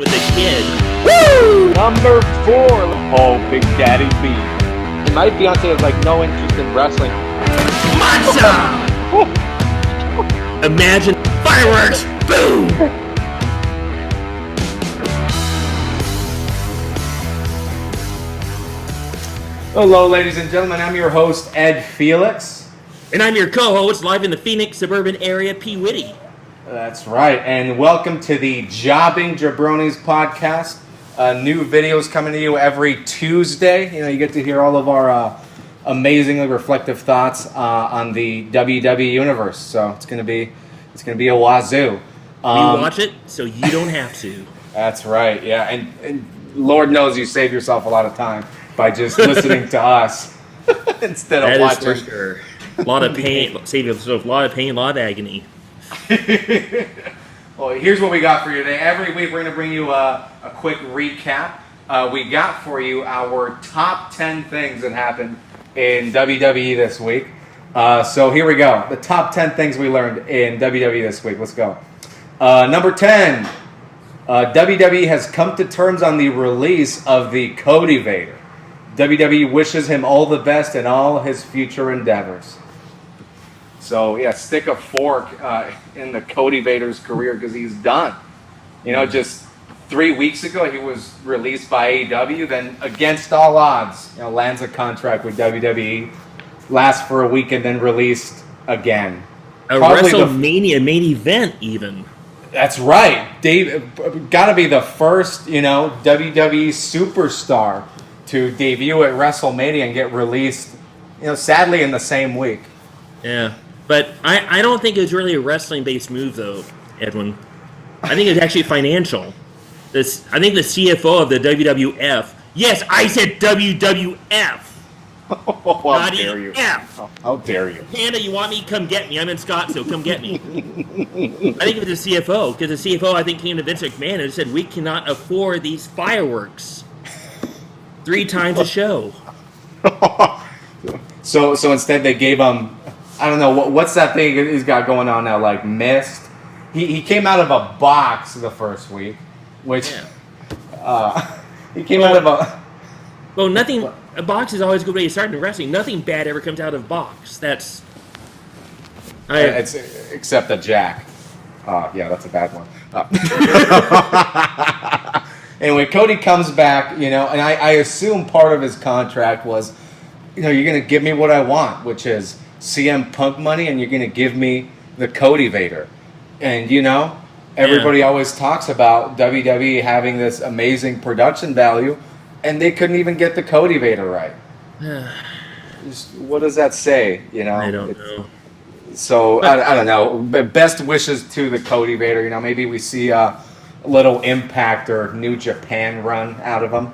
with a kid. Woo! Number 4. Oh, Big Daddy B. My fiance has like no interest in wrestling. Matcha! Imagine fireworks. Boom! Hello, ladies and gentlemen. I'm your host, Ed Felix. And I'm your co-host, live in the Phoenix suburban area, P. Whitty. That's right. And welcome to the Jobbing Jabronis podcast. New videos coming to you every Tuesday. You know, you get to hear all of our amazingly reflective thoughts on the WWE universe. So it's gonna be a wazoo. We watch it, so you don't have to. That's right. Yeah, and Lord knows you save yourself a lot of time by just listening to us instead of watching. That is for sure. A lot of pain, save yourself a lot of pain, a lot of agony. Well, here's what we got for you today. Every week we're going to bring you a quick recap. We got for you our top 10 things that happened in WWE this week. So here we go. The top 10 things we learned in WWE this week. Let's go. Number 10. WWE has come to terms on the release of the Codyvator. WWE wishes him all the best in all his future endeavors. So, yeah, stick a fork in the Codyvator's career because he's done. You know, just 3 weeks ago, he was released by AEW. Then, against all odds, you know, lands a contract with WWE, lasts for a week, and then released again. Probably WrestleMania main event, even. That's right. Dave, got to be the first, you know, WWE superstar to debut at WrestleMania and get released, you know, sadly in the same week. Yeah. But I don't think it was really a wrestling-based move, though, Edwin. I think it was actually financial. I think the CFO of the WWF... Yes, I said WWF! Oh, how dare you. F. How dare you. Panda, you want me? Come get me. I'm in Scott, so come get me. I think it was the CFO, because the CFO, I think, came to Vince McMahon and said, we cannot afford these fireworks. 3 times a show. So instead they gave him... I don't know, what's that thing he's got going on now, like mist? He came out of a box the first week, which... Yeah. He came out of a... Well, nothing... A box is always a good way to start in wrestling. Nothing bad ever comes out of a box. That's... It's except a jack. Yeah, that's a bad one. Anyway, Cody comes back, you know, and I assume part of his contract was, you know, you're going to give me what I want, which is CM Punk money, and you're going to give me the Codyvator. And, you know, everybody always talks about WWE having this amazing production value, and they couldn't even get the Codyvator right. What does that say, you know? I don't know. So, I don't know. Best wishes to the Codyvator. You know, maybe we see a little Impact or New Japan run out of him.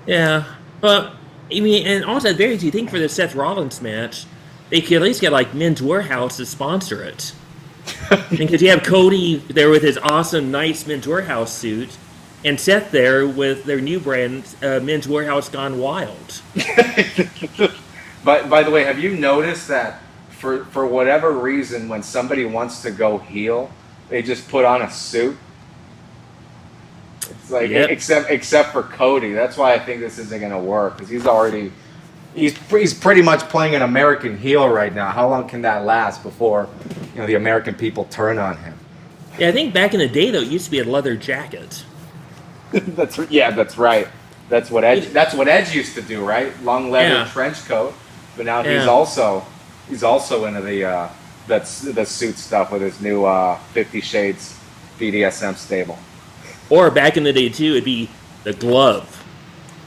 Yeah. But, I mean, and also, very easy thing for the Seth Rollins match, they could at least get, like, Men's Warehouse to sponsor it. Because you have Cody there with his awesome, nice Men's Warehouse suit, and Seth there with their new brand, Men's Warehouse Gone Wild. But, by the way, have you noticed that for whatever reason, when somebody wants to go heel, they just put on a suit? It's like, except for Cody. That's why I think this isn't going to work, because he's pretty much playing an American heel right now. How long can that last before, you know, the American people turn on him? Yeah, I think back in the day, though, it used to be a leather jacket. That's right. That's what Edge used to do, right? Long leather trench coat. But now he's also into the suit stuff with his new 50 Shades BDSM stable. Or back in the day too, it'd be the glove.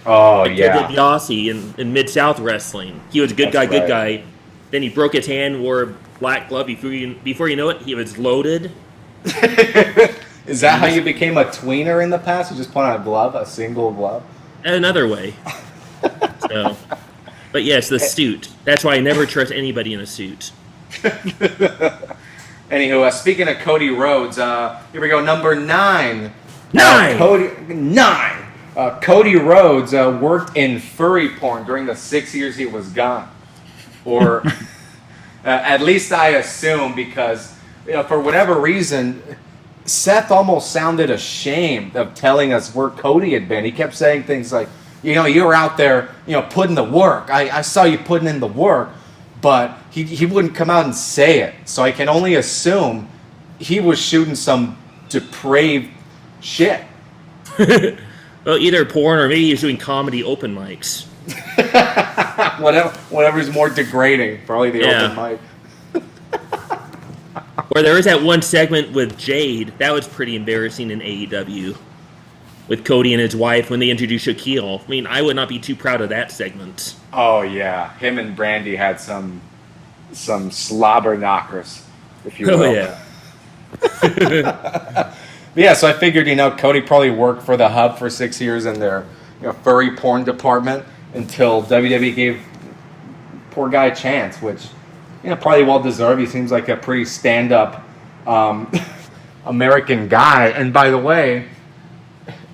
Oh, like yeah. Ted DiBiase in Mid-South Wrestling. He was a good guy. Then he broke his hand, wore a black glove. Before you know it, he was loaded. Is that how you became a tweener in the past? You just put on a glove, a single glove? Another way. So, but yes, the suit. That's why I never trust anybody in a suit. Anywho, speaking of Cody Rhodes, here we go, number 9. Cody Rhodes worked in furry porn during the 6 years he was gone. Or at least I assume, because, you know, for whatever reason, Seth almost sounded ashamed of telling us where Cody had been. He kept saying things like, you know, you were out there, you know, putting the work. I saw you putting in the work, but he wouldn't come out and say it. So I can only assume he was shooting some depraved shit. Well, either porn or maybe he's doing comedy open mics. Whatever's more degrading, probably the open mic. Or there was that one segment with Jade. That was pretty embarrassing in AEW. With Cody and his wife when they introduced Shaquille. I mean, I would not be too proud of that segment. Oh, yeah. Him and Brandy had some slobber knockers, if you will. Oh, yeah. Yeah, so I figured, you know, Cody probably worked for the Hub for 6 years in their, you know, furry porn department until WWE gave poor guy a chance, which, you know, probably well deserved. He seems like a pretty stand-up American guy. And by the way,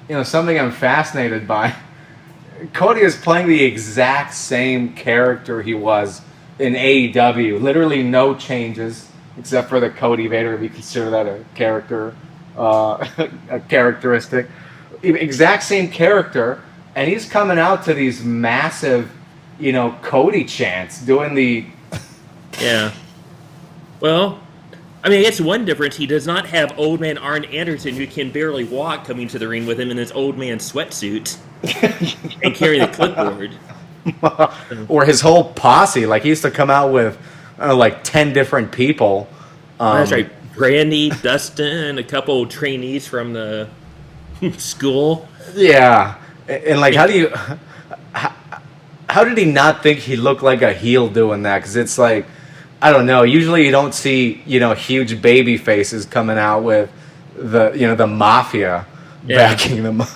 you know, something I'm fascinated by, Cody is playing the exact same character he was in AEW. Literally no changes except for the Codyvator, if you consider that a character, a characteristic. Exact same character, and he's coming out to these massive, you know, Cody chants, doing the... Yeah. Well, I mean, I guess one difference, he does not have old man Arn Anderson, who can barely walk, coming to the ring with him in his old man sweatsuit and carry the clipboard. Or his whole posse. Like, he used to come out with, like, 10 different people. That's right. Brandy, Dustin, a couple trainees from the school. Yeah. And like, how did he not think he looked like a heel doing that? Because it's like, I don't know. Usually you don't see, you know, huge baby faces coming out with the, you know, the mafia backing them up.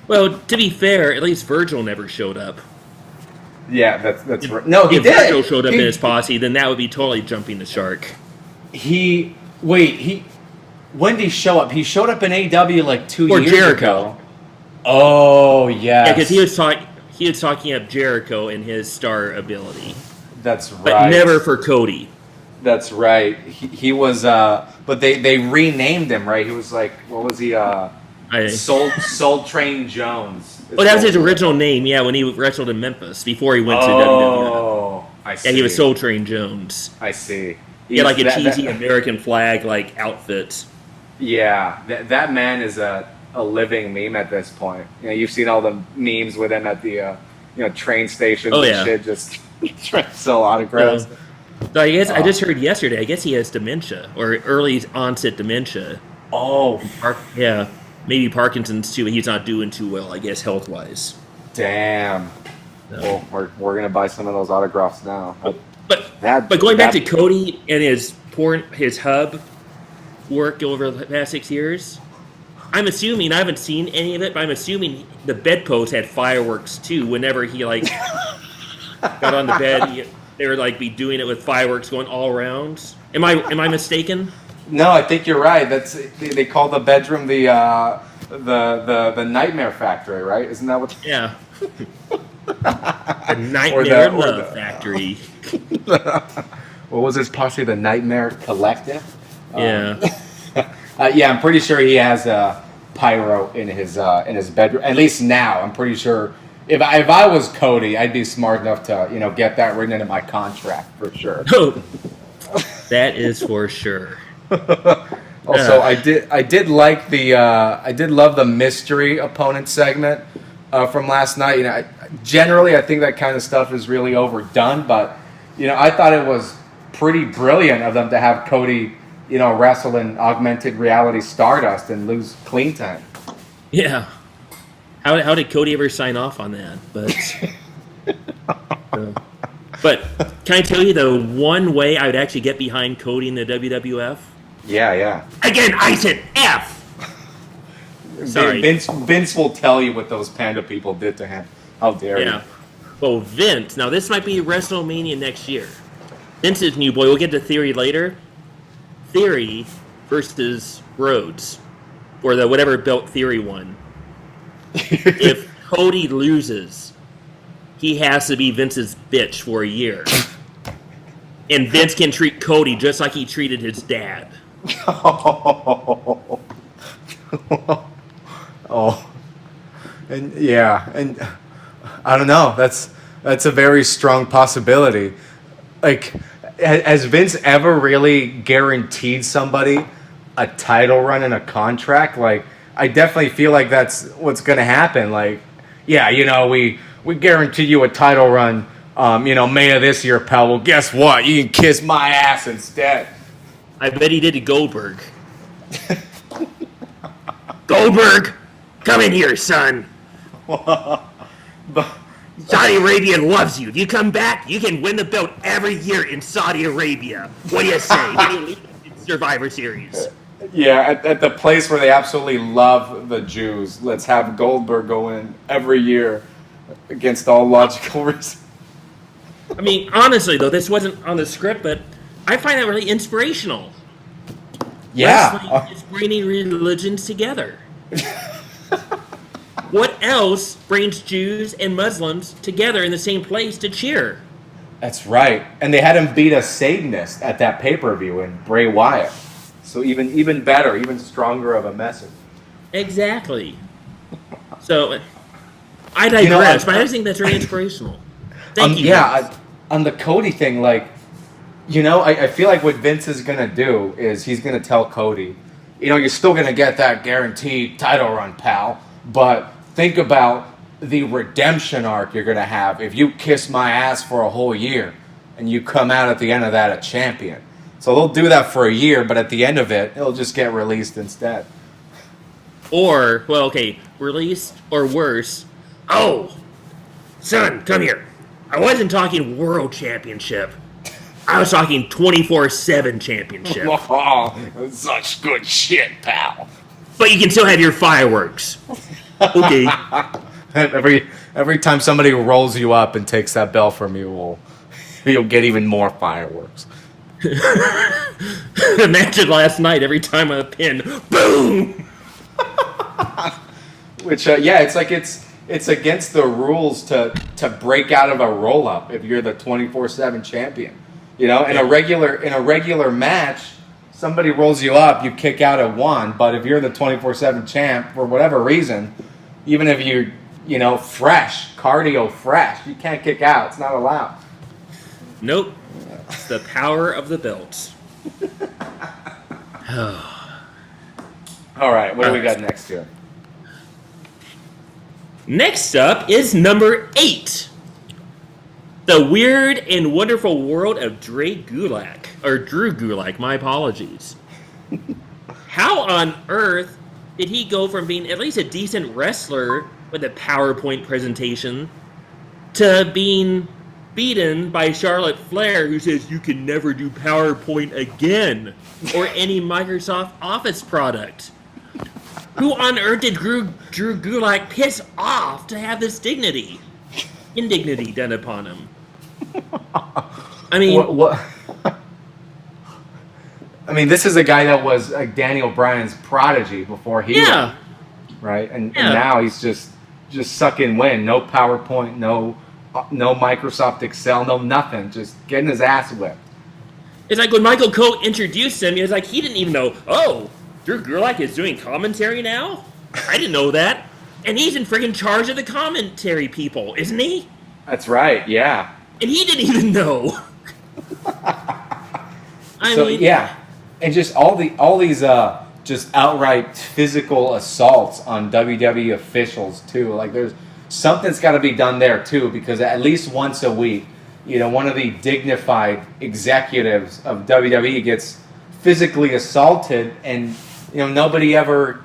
Well, to be fair, at least Virgil never showed up. Yeah, that's right. No, he if did. Virgil showed up in his posse, then that would be totally jumping the shark. When did he show up? He showed up in AEW like 2 years Jericho. ago. Oh, yes. Yeah, because he was talking up Jericho and his star ability. That's right. But never for Cody. That's right. He was, but they renamed him, right? He was like, what was he? Soul Train Jones. Oh, that was his original name, yeah, when he wrestled in Memphis before he went to WWE. Oh, I see. Yeah, he was Soul Train Jones. I see. He had like a cheesy American flag like outfit. Yeah, that man is a living meme at this point. You know, you've seen all the memes with him at the you know, train stations and shit, just trying to sell autographs. So I guess I just heard yesterday. I guess he has dementia or early onset dementia. Oh, yeah, maybe Parkinson's too. But he's not doing too well, I guess, health wise. Damn. No. Well, we're gonna buy some of those autographs now. But going back to Cody and his hub work over the past 6 years, I'm assuming, I haven't seen any of it, but I'm assuming the bedpost had fireworks too. Whenever he like got on the bed, they would like be doing it with fireworks going all around. Am I mistaken? No, I think you're right. They call the bedroom the Nightmare Factory, right? Isn't that what? Yeah. The Nightmare Love Factory. What was his posse? The Nightmare Collective. Yeah. Yeah, I'm pretty sure he has pyro in his bedroom. At least now, I'm pretty sure. If I was Cody, I'd be smart enough to, you know, get that written into my contract for sure. Oh, that is for sure. Also, I did love the mystery opponent segment from last night. You know, generally I think that kind of stuff is really overdone, but you know, I thought it was pretty brilliant of them to have Cody, you know, wrestle in augmented reality Stardust and lose clean time. Yeah. How did Cody ever sign off on that? But can I tell you the one way I would actually get behind Cody in the WWF? Yeah. Again, I said F. Sorry. Vince will tell you what those Panda people did to him. How dare you? Well, Vince. Now this might be WrestleMania next year. Vince's new boy. We'll get to Theory later. Theory versus Rhodes, or the whatever belt Theory won. If Cody loses, he has to be Vince's bitch for a year. And Vince can treat Cody just like he treated his dad. Oh, and I don't know. That's a very strong possibility. Like, has Vince ever really guaranteed somebody a title run in a contract? Like, I definitely feel like that's what's going to happen. Like, yeah, we guarantee you a title run, May of this year, pal. Well, guess what? You can kiss my ass instead. I bet he did to Goldberg. Goldberg, come in here, son. Saudi Arabia loves you. If you come back, you can win the belt every year in Saudi Arabia. What do you say? What do you leave in Survivor Series? Yeah, at the place where they absolutely love the Jews, let's have Goldberg go in every year against all logical reasons. I mean, honestly, though, this wasn't on the script, but I find that really inspirational. Yeah. Wrestling is bringing religions together. What else brings Jews and Muslims together in the same place to cheer? That's right. And they had him beat a Satanist at that pay-per-view in Bray Wyatt. So even better, even stronger of a message. Exactly. So, I digress, but I just think that's really inspirational. Thank you. Yeah, on the Cody thing, like, I feel like what Vince is going to do is he's going to tell Cody, you're still going to get that guaranteed title run, pal, but think about the redemption arc you're going to have if you kiss my ass for a whole year and you come out at the end of that a champion. So they'll do that for a year, but at the end of it, it'll just get released instead. Or, released or worse. Oh, son, come here. I wasn't talking world championship. I was talking 24/7 championship. Oh, such good shit, pal. But you can still have your fireworks. Okay. Every time somebody rolls you up and takes that belt from you, you'll get even more fireworks. Imagine last night, every time on a pin, boom! Which, it's like it's against the rules to break out of a roll up if you're the 24/7 champion. In a regular match, somebody rolls you up, you kick out at one. But if you're the 24/7 champ for whatever reason, even if you're fresh, cardio fresh, you can't kick out. It's not allowed. Nope. It's the power of the belts. All right, what do we got next here? Next up is number 8. The Weird and Wonderful World of Drew Gulak, my apologies. How on earth did he go from being at least a decent wrestler with a PowerPoint presentation to being beaten by Charlotte Flair, who says you can never do PowerPoint again, or any Microsoft Office product? Who on earth did Drew Gulak piss off to have this indignity done upon him? I mean, what? I mean, this is a guy that was Daniel Bryan's prodigy before he went, right? And now he's just sucking wind. No PowerPoint, no Microsoft Excel, no nothing. Just getting his ass whipped. It's like when Michael Cole introduced him, he was like, he didn't even know, Drew Gulak is doing commentary now? I didn't know that. And he's in friggin' charge of the commentary people, isn't he? That's right, yeah. And he didn't even know. I mean, and just all these just outright physical assaults on WWE officials too. Like something's got to be done there too, because at least once a week, one of the dignified executives of WWE gets physically assaulted, and nobody ever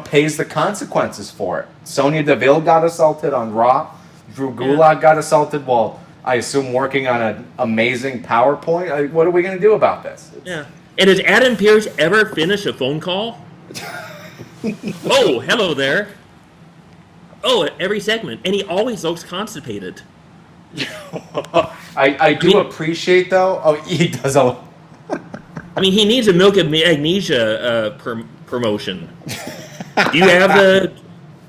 pays the consequences for it. Sonya Deville got assaulted on Raw. Drew Gulak got assaulted while, I assume, working on an amazing PowerPoint. Like, what are we going to do about this? Yeah. And does Adam Pearce ever finish a phone call? Oh, hello there. Oh, every segment. And he always looks constipated. I do appreciate, though. Oh, he does a... I mean, he needs a Milk of Magnesia promotion. Do you have the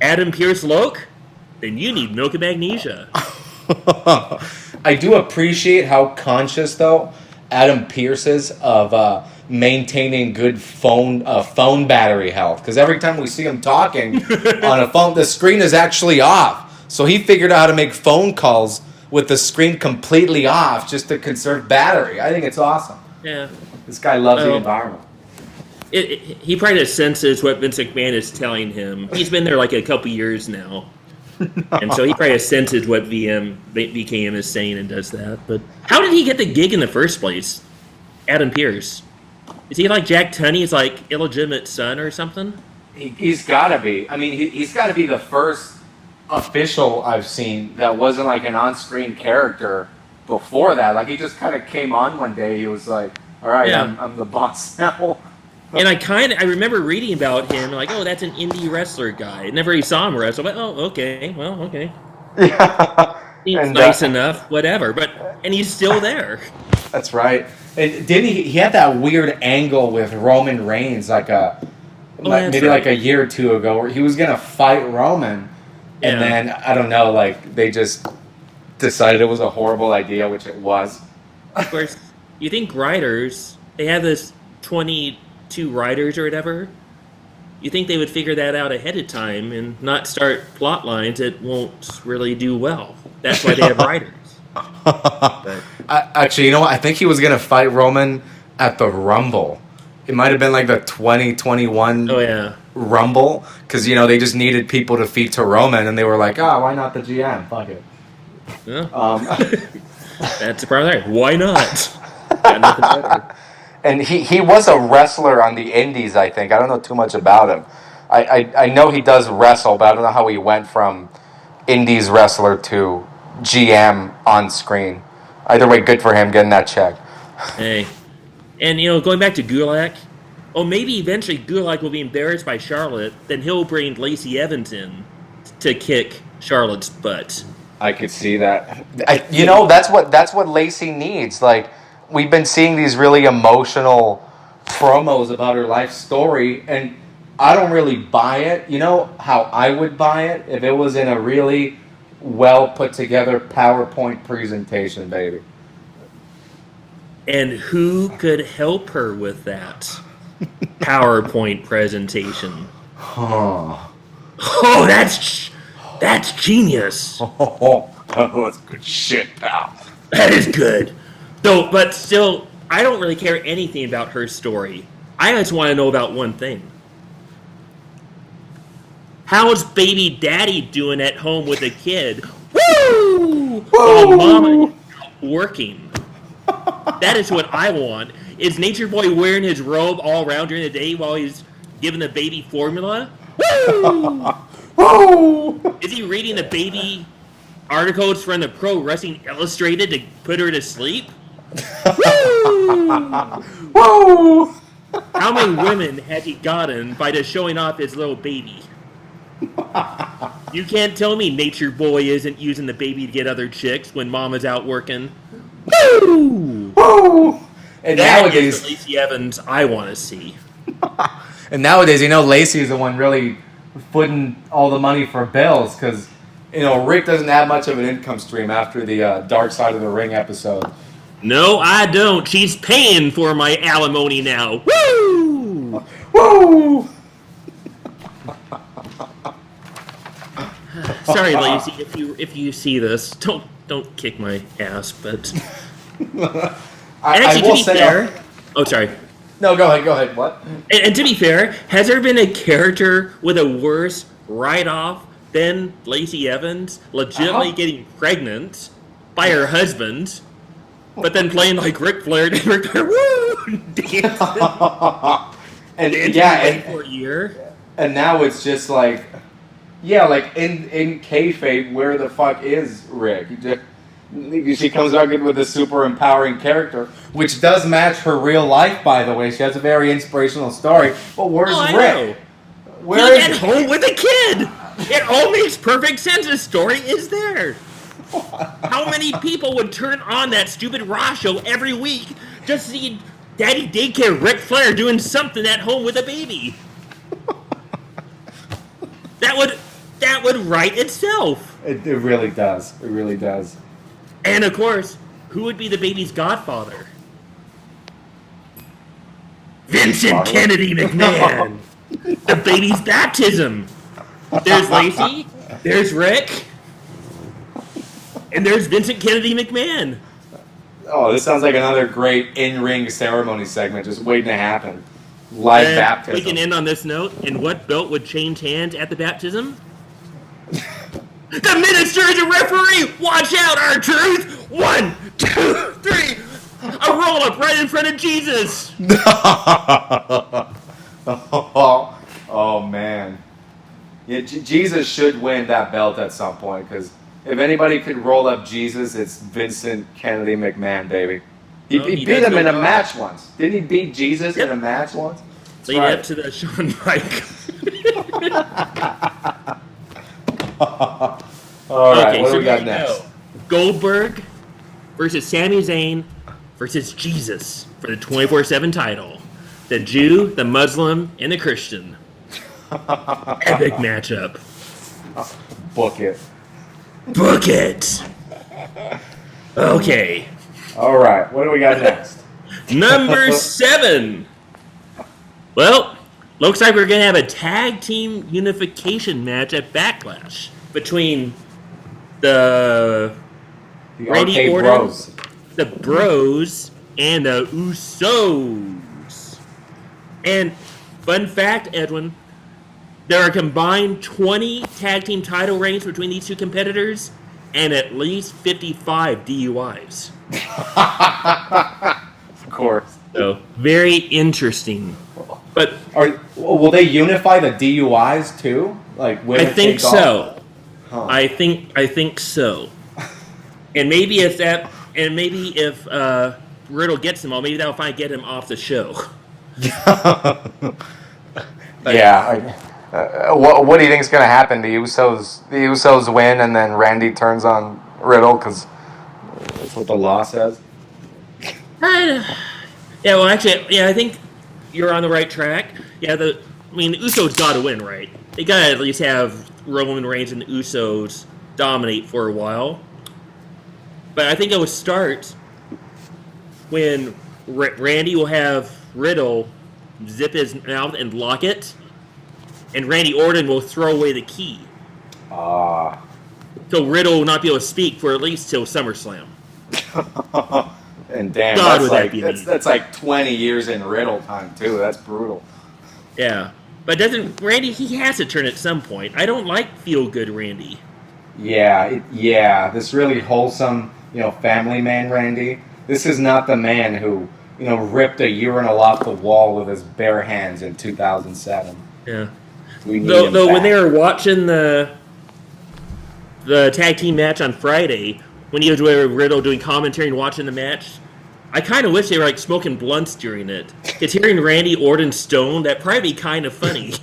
Adam Pearce look? Then you need Milk of Magnesia. I do appreciate how conscious, though, Adam Pearce is of maintaining good phone battery health. Because every time we see him talking on a phone, the screen is actually off. So he figured out how to make phone calls with the screen completely off just to conserve battery. I think it's awesome. Yeah. This guy loves the environment. He probably just senses what Vince McMahon is telling him. He's been there like a couple years now. And so he probably senses what VKM is saying and does that. But how did he get the gig in the first place? Adam Pearce. Is he like Jack Tunney's like illegitimate son or something? He's got to be. I mean, he's got to be the first official I've seen that wasn't like an on-screen character before that. Like, he just kind of came on one day. He was like, all right, yeah. I'm the boss now. And I remember reading about him, like, oh, that's an indie wrestler guy. I never really saw him wrestle, but okay. Yeah. He's nice enough, whatever. And he's still there. That's right. And didn't he had that weird angle with Roman Reigns maybe like a year or two ago where he was going to fight Roman. And then, I don't know, like, they just decided it was a horrible idea, which it was. Of course, you think writers, they have this 22 writers or whatever. You think they would figure that out ahead of time and not start plot lines that won't really do well. That's why they have writers. Actually, you know what? I think he was going to fight Roman at the Rumble. It might have been like the 2021 Rumble. Because, they just needed people to feed to Roman. And they were like, why not the GM? Fuck it. Yeah. That's the problem there. Why not? Got nothing better. And he was a wrestler on the Indies, I think. I don't know too much about him. I know he does wrestle, but I don't know how he went from Indies wrestler to GM on screen. Either way, good for him getting that check. Hey. And, going back to Gulak, maybe eventually Gulak will be embarrassed by Charlotte, then he'll bring Lacey Evans in to kick Charlotte's butt. I could see that. That's what Lacey needs. Like, we've been seeing these really emotional promos about her life story, and I don't really buy it. You know how I would buy it? If it was in a really well put together PowerPoint presentation, baby. And who could help her with that PowerPoint presentation? Oh, that's genius. That's good shit, pal. That is good. But still, I don't really care anything about her story. I just want to know about one thing. How's baby daddy doing at home with a kid? Woo! While mama is working. That is what I want. Is Nature Boy wearing his robe all around during the day while he's giving the baby formula? Woo! Woo! Is he reading the baby articles from the Pro Wrestling Illustrated to put her to sleep? Woo! Woo! How many women has he gotten by just showing off his little baby? You can't tell me Nature Boy isn't using the baby to get other chicks when mama's out working. Woo! Woo! And that nowadays, is the Lacey Evans I want to see. And nowadays, Lacey is the one really footing all the money for bills because, Rick doesn't have much of an income stream after the Dark Side of the Ring episode. No, I don't. She's paying for my alimony now. Woo! Woo! Sorry, Lacey, if you see this, don't kick my ass, but actually, to be fair, sorry. No, go ahead. What? And to be fair, has there been a character with a worse write-off than Lacey Evans legitimately getting pregnant by her husband, but then playing like Ric Flair and Ric Flair, woo, dancing for a year, and now it's just like. Yeah, like in kayfabe, where the fuck is Rick? She comes out good with a super empowering character, which does match her real life, by the way. She has a very inspirational story. But where's Rick? Where is he? At home with a kid. It all makes perfect sense. The story is there. How many people would turn on that stupid Raw show every week just to see Daddy Daycare Ric Flair doing something at home with a baby? That would write itself. It really does. It really does. And of course, who would be the baby's godfather? Vincent Kennedy McMahon. The baby's baptism. There's Lacey. There's Rick. And there's Vincent Kennedy McMahon. Oh, this sounds like another great in-ring ceremony segment just waiting to happen. Live And baptism. we can end on this note. And what belt would change hands at the baptism? The minister is a referee! Watch out, R-Truth! 1, 2, 3! A roll-up right in front of Jesus! Oh man. Yeah, Jesus should win that belt at some point, because if anybody could roll up Jesus, it's Vincent Kennedy McMahon, baby. He beat him in a match once. Didn't he beat Jesus in a match once? Lead up to the Shawn Mike. All right, Okay, what so do we got here next? go. Goldberg versus Sami Zayn versus Jesus for the 24/7 title. The Jew, the Muslim, and the Christian. Epic matchup. Book it. Book it! Okay. All right, what do we got next? Number 7. Well, looks like we're going to have a tag team unification match at Backlash between the The Randy Arcade Orton, Bros. the Bros, and the Usos. And fun fact, Edwin, there are combined 20 tag team title reigns between these two competitors and at least 55 DUIs. Of course. So, very interesting. But Will they unify the DUIs too? Like I think so. Huh. I think so. And maybe if Riddle gets him all, maybe that'll finally get him off the show. Yeah. What do you think is going to happen? The Usos win, and then Randy turns on Riddle because that's what the law says. Yeah, well, actually, yeah, I think you're on the right track. Yeah, the Usos got to win, right? They got to at least have Roman Reigns and the Usos dominate for a while. But I think it will start when Randy will have Riddle zip his mouth and lock it, and Randy Orton will throw away the key. So Riddle will not be able to speak for at least till SummerSlam. And damn, God, would that be that's like 20 years in Riddle time too. That's brutal. Yeah. But doesn't Randy, he has to turn at some point. I don't like feel-good Randy. Yeah. This really wholesome, family man Randy. This is not the man who, ripped a urinal off the wall with his bare hands in 2007. Yeah. We need Though him when back. they were watching the tag team match on Friday, when he was with Riddle doing commentary and watching the match, I kind of wish they were like smoking blunts during it. Because hearing Randy Orton stoned, that'd probably be kind of funny.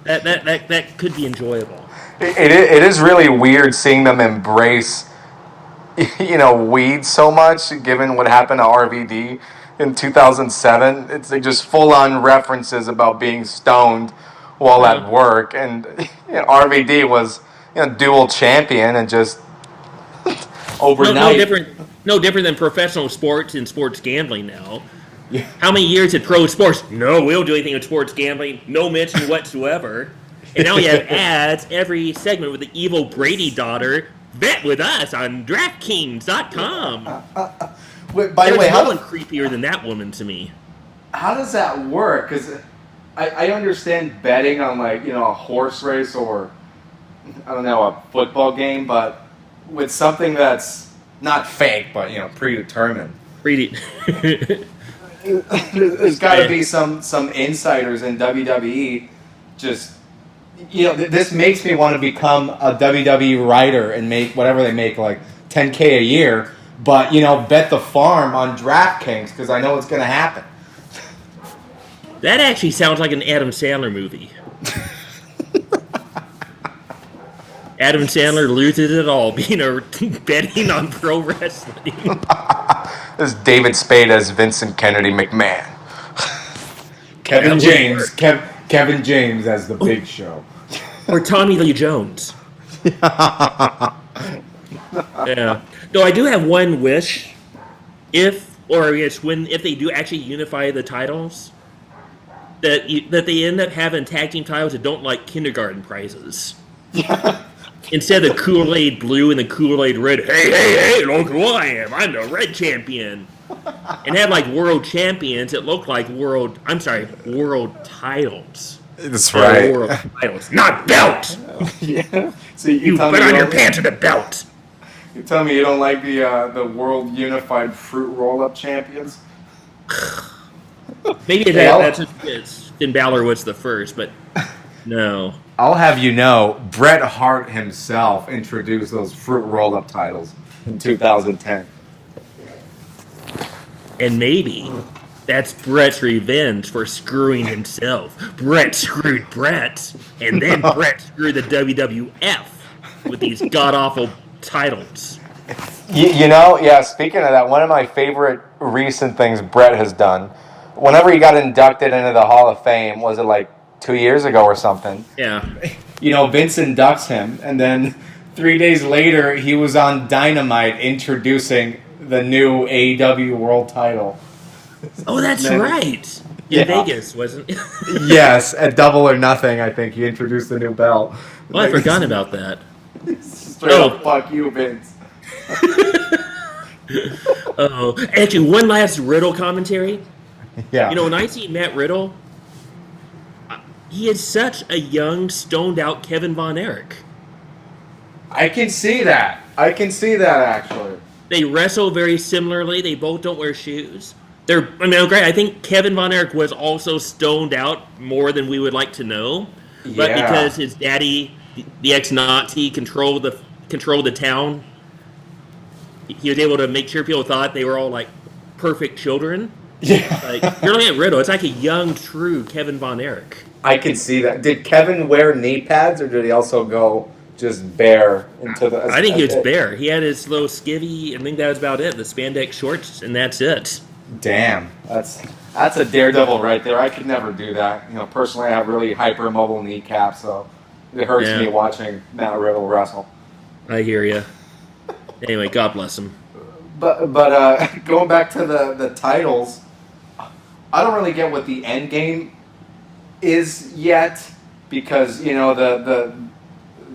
that could be enjoyable. It is really weird seeing them embrace, weed so much, given what happened to RVD in 2007. It's like just full-on references about being stoned while at work. And RVD was dual champion and just overnight. No different than professional sports and sports gambling now. Yeah. How many years at pro sports? No, we don't do anything with sports gambling. No mention whatsoever. And now you have ads every segment with the evil Brady daughter. Bet with us on DraftKings.com. By the way, no one creepier than that woman to me. How does that work? Because I understand betting on a horse race or a football game, but with something that's not fake but predetermined. There's got to be some insiders in WWE. Just this makes me want to become a WWE writer and make whatever they make, like $10K a year. But bet the farm on DraftKings because I know it's going to happen. That actually sounds like an Adam Sandler movie. Adam Sandler loses it all betting on pro wrestling. This is David Spade as Vincent Kennedy McMahon. Kevin James as the Big Show. Or Tommy Lee Jones. Yeah. Though I do have one wish. If or it's if they do actually unify the titles, that they end up having tag team titles that don't like kindergarten prizes. Yeah. Instead of Kool-Aid Blue and the Kool-Aid Red, hey, look who I am, I'm the Red Champion. And have like world champions that look like world titles. That's right. World titles, not belt! Yeah. So you put on your pants with a belt! You tell me you don't like the World Unified Fruit Roll-Up Champions? Maybe that's Finn Balor was the first, but no. I'll have you know, Bret Hart himself introduced those Fruit Roll-Up titles in 2010. And maybe that's Bret's revenge for screwing himself. Bret screwed Bret, and then Bret screwed the WWF with these god-awful titles. You know, yeah, speaking of that, one of my favorite recent things Bret has done, whenever he got inducted into the Hall of Fame, was it like 2 years ago or something? Yeah. You know, Vince inducts him, and then 3 days later, he was on Dynamite introducing the new AEW World title. Oh, that's right. In Vegas, wasn't it? Yes, at Double or Nothing, I think he introduced the new belt. Oh, I forgot about that. Straight up, fuck you, Vince. Oh, actually, one last Riddle commentary. Yeah. You know, when I see Matt Riddle, he is such a young, stoned-out Kevin Von Erich. I can see that. Actually. They wrestle very similarly. They both don't wear shoes. Great. I think Kevin Von Erich was also stoned out more than we would like to know. But because his daddy, the ex-Nazi, controlled the town, he was able to make sure people thought they were all like perfect children. Yeah. Like, you're looking at Riddle. It's like a young, true Kevin Von Erich. I can see that. Did Kevin wear knee pads, or did he also go just bare into the... I think he was bare. He had his little skivvy, I think that was about it. The spandex shorts, and that's it. Damn. That's a daredevil right there. I could never do that. You know, personally, I have really hypermobile kneecaps, so it hurts me watching Matt Riddle wrestle. I hear you. Anyway, God bless him. But going back to the titles, I don't really get what the end game is yet, because, you know, the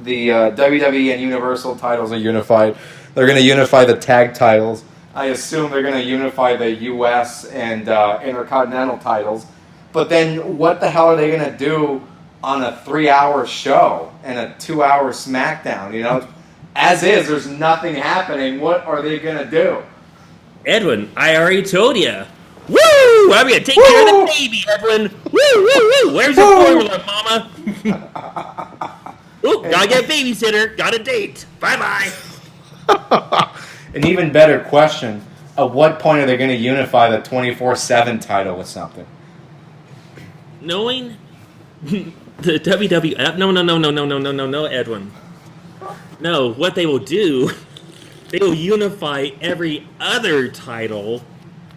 WWE and Universal titles are unified. They're going to unify the tag titles. I assume they're going to unify the U.S. and Intercontinental titles. But then what the hell are they going to do on a 3-hour show and a 2-hour SmackDown? You know, as is, there's nothing happening. What are they going to do? Edwin, I already told you. Woo! I'm going to take care of the baby, Edwin. Woo! Where's your formula, mama? Ooh, gotta get a babysitter. Got a date. Bye-bye. An even better question, at what point are they going to unify the 24/7 title with something? Knowing the WWF... No, Edwin. No, what they will do, they will unify every other title,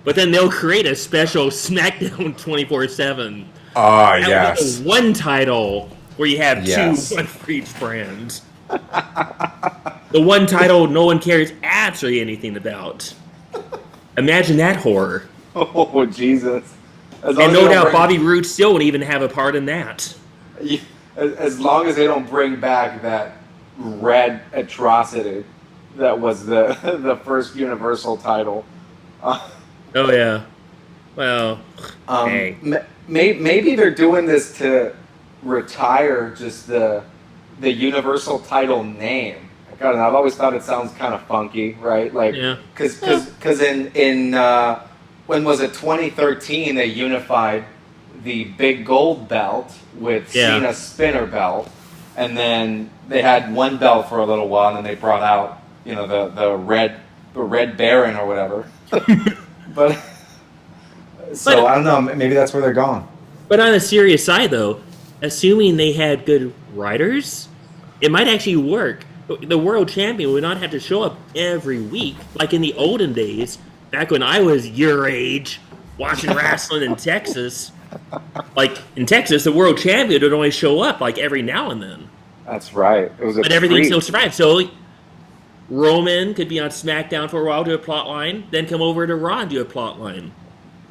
but then they'll create a special SmackDown 24/7. Oh, yes. One title where you have two, one for each brand. The one title no one cares absolutely anything about. Imagine that horror. Oh, Jesus. And no doubt Bobby Roode still won't even have a part in that. As long as they don't bring back that red atrocity that was the first Universal title. Oh, yeah. Well, hey. Maybe they're doing this to retire just the Universal title name. I don't know, I've always thought it sounds kind of funky, right? Like, because in when was it, 2013, they unified the big gold belt with Cena's spinner belt, and then they had one belt for a little while, and then they brought out, you know, the red Baron or whatever. but I don't know, maybe that's where they're going. But on a serious side, though, assuming they had good writers, it might actually work. The world champion would not have to show up every week, like in the olden days, back when I was your age, watching wrestling in Texas. Like, in Texas, the world champion would only show up, like, every now and then. That's right. It was but everything still survived. So, Roman could be on SmackDown for a while, do a plot line, then come over to Raw and do a plot line.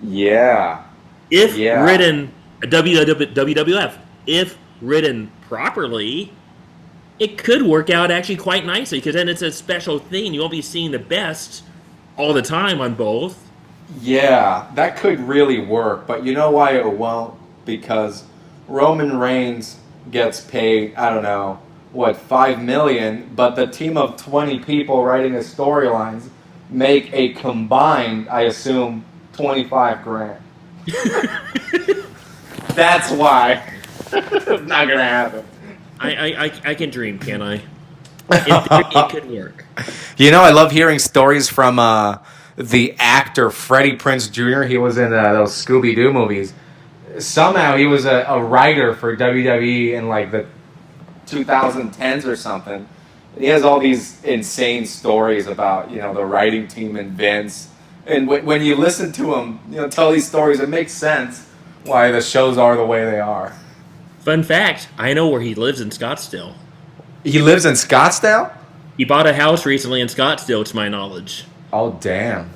Yeah. If Yeah. written WWF, if written properly, it could work out actually quite nicely because then it's a special thing. You won't be seeing the best all the time on both. Yeah, that could really work, but you know why it won't? Because Roman Reigns gets paid, I don't know, what, $5 million, but the team of 20 people writing his storylines make a combined, I assume, 25 grand. That's why. It's not gonna happen. I can dream, can I? In theory, it could work. You know, I love hearing stories from the actor Freddie Prinze Jr. He was in those Scooby-Doo movies. Somehow he was a writer for WWE in like the 2010s or something. He has all these insane stories about, you know, the writing team and Vince. And when you listen to him, you know, tell these stories, it makes sense why the shows are the way they are. Fun fact, I know where he lives in Scottsdale. He lives in Scottsdale? He bought a house recently in Scottsdale, to my knowledge. Oh, damn.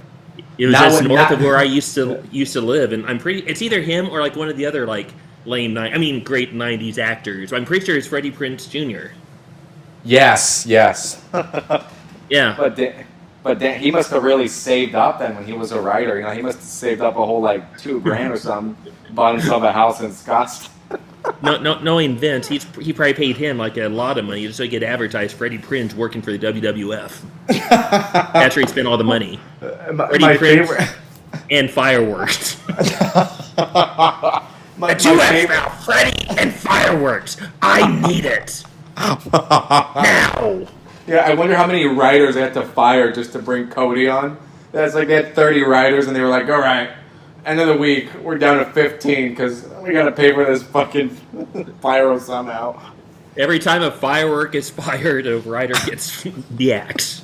It was just north of where I used to live, and I'm pretty. It's either him or like one of the other like great '90s actors. I'm pretty sure it's Freddie Prinze Jr. Yes. Yeah, But then he must have really saved up then when he was a writer. You know, he must have saved up a whole like $2,000 or something. Bought himself a house in Scottsdale. no, knowing Vince, he probably paid him like a lot of money just so he could advertise Freddie Prinze working for the WWF. That's where he spent all the money. My favorite. And fireworks. my favorite. Freddie and fireworks. I need it now. Yeah, I wonder how many writers they had to fire just to bring Cody on. That's like they had 30 writers and they were like, all right, end of the week, we're down to 15 because we got to pay for this fucking pyro somehow. Every time a firework is fired, a writer gets the axe.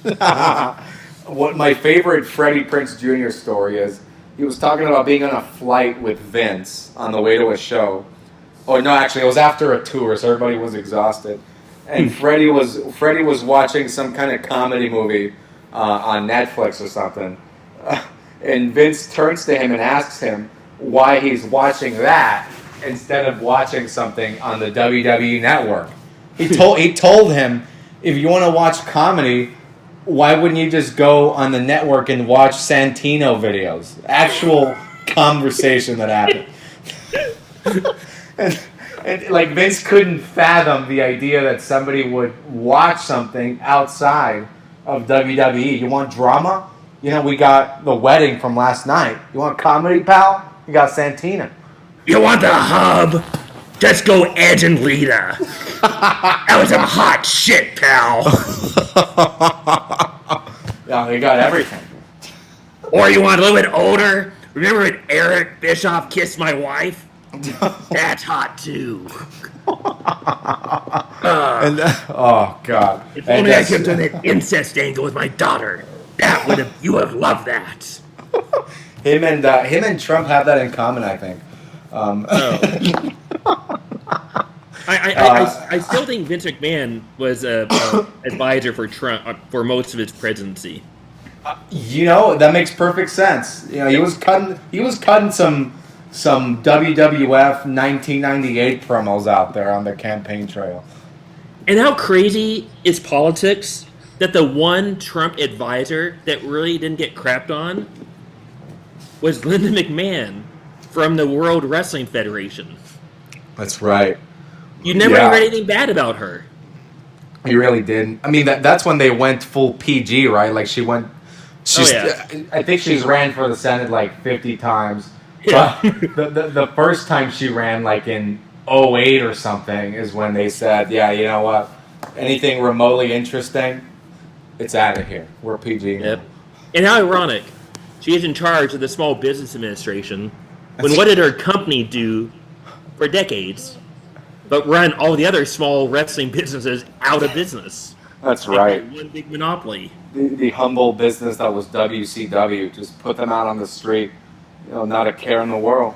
What my favorite Freddie Prinze Jr. story is, he was talking about being on a flight with Vince on the way to a show. Oh, no, actually, it was after a tour, so everybody was exhausted. And Freddie was watching some kind of comedy movie on Netflix or something. And Vince turns to him and asks him why he's watching that instead of watching something on the WWE network. He told him, if you want to watch comedy, why wouldn't you just go on the network and watch Santino videos? Actual conversation that happened. And like Vince couldn't fathom the idea that somebody would watch something outside of WWE. You want drama? You know, we got the wedding from last night. You want comedy, pal? You got Santino. You want the hub? Just go Edge and Lita. That was some hot shit, pal. Yeah, you got everything. Or you want a little bit older? Remember when Eric Bischoff kissed my wife? That's hot too. Oh God! If only I kept on that incest angle with my daughter. You would have loved that. Him and Trump have that in common, I think. I still think Vince McMahon was a advisor for Trump for most of his presidency. You know, that makes perfect sense. You know, he was cutting some WWF 1998 promos out there on the campaign trail. And how crazy is politics that the one Trump advisor that really didn't get crapped on was Linda McMahon from the World Wrestling Federation. That's right. You never heard anything bad about her. You really didn't. I mean, that's when they went full PG, right? Like I think she's ran for the Senate like 50 times. Yeah. But the first time she ran, like in 2008 or something, is when they said, yeah, you know what? Anything remotely interesting, it's out of here. We're PG. Yep. And how ironic. She is in charge of the Small Business Administration. When what did her company do for decades but run all the other small wrestling businesses out of business? That's right. One big monopoly. The humble business that was WCW, just put them out on the street. You know, not a care in the world.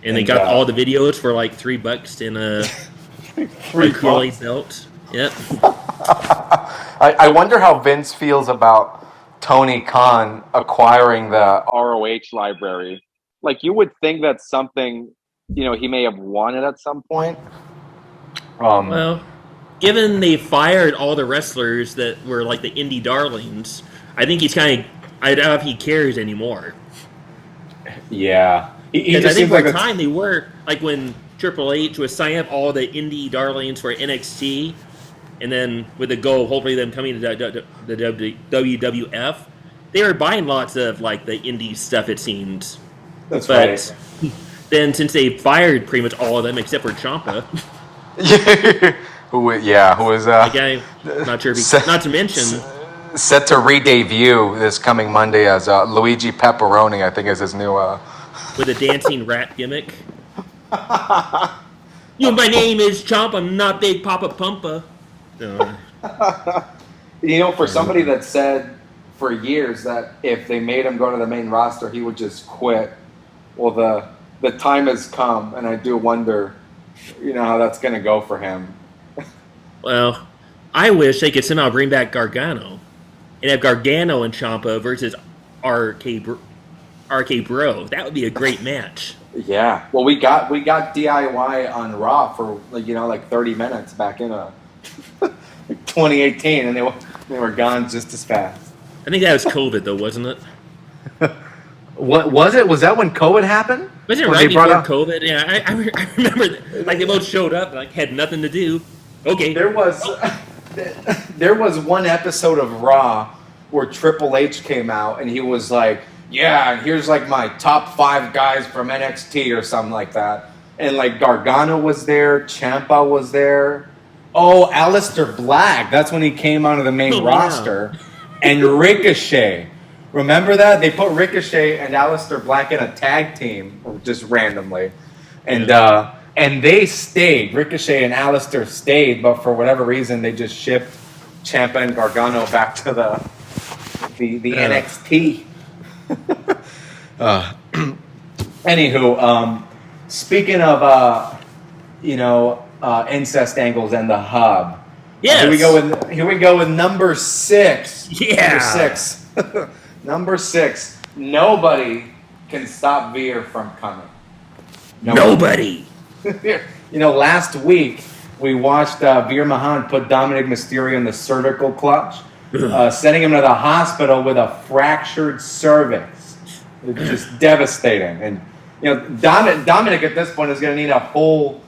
And they got all the videos for like $3 in a acrylic belt. Yep. I wonder how Vince feels about Tony Khan acquiring the. ROH library. Like, you would think that's something, he may have wanted at some point. Well, given they fired all the wrestlers that were like the indie darlings, I think he's kind of. I don't know if he cares anymore. Yeah. He Because I just think seems for like a a time they were like when Triple H was signing up all the indie darlings for NXT, and then with the goal of hopefully them coming to the WWF, they were buying lots of like the indie stuff. It seems. That's But right. then since they fired pretty much all of them except for Ciampa, who was again, not sure. Not to mention. set to re-debut this coming Monday as Luigi Pepperoni, I think is his new. With a dancing rat gimmick. My name is Chomp. I'm not Big Papa Pumpa. For somebody that said for years that if they made him go to the main roster, he would just quit. Well, the time has come, and I do wonder, how that's going to go for him. Well, I wish they could somehow bring back Gargano and have Gargano and Ciampa versus RK Bro. That would be a great match. Yeah. Well, we got DIY on Raw for like 30 minutes back in 2018, and they were gone just as fast. I think that was COVID, though, wasn't it? What was it? Was that when COVID happened? Wasn't it right before COVID? Yeah, I remember. Like they both showed up, like had nothing to do. Okay. There was one episode of Raw where Triple H came out and he was like, "Yeah, and here's like my top 5 guys from NXT or something like that." And like Gargano was there, Ciampa was there. Oh, Aleister Black. That's when he came onto the main roster. Wow. And Ricochet. Remember that? They put Ricochet and Aleister Black in a tag team just randomly. And they stayed. Ricochet and Aleister stayed, but for whatever reason they just shipped Ciampa and Gargano back to the NXT. Anywho, speaking of incest angles and the hub. Yes. Here we go with number 6. Yeah. Number 6. Number 6. Nobody can stop Veer from coming. Nobody. Last week we watched Veer Mahan put Dominic Mysterio in the cervical clutch, sending him to the hospital with a fractured cervix. It's just devastating. And Dominic at this point is going to need a full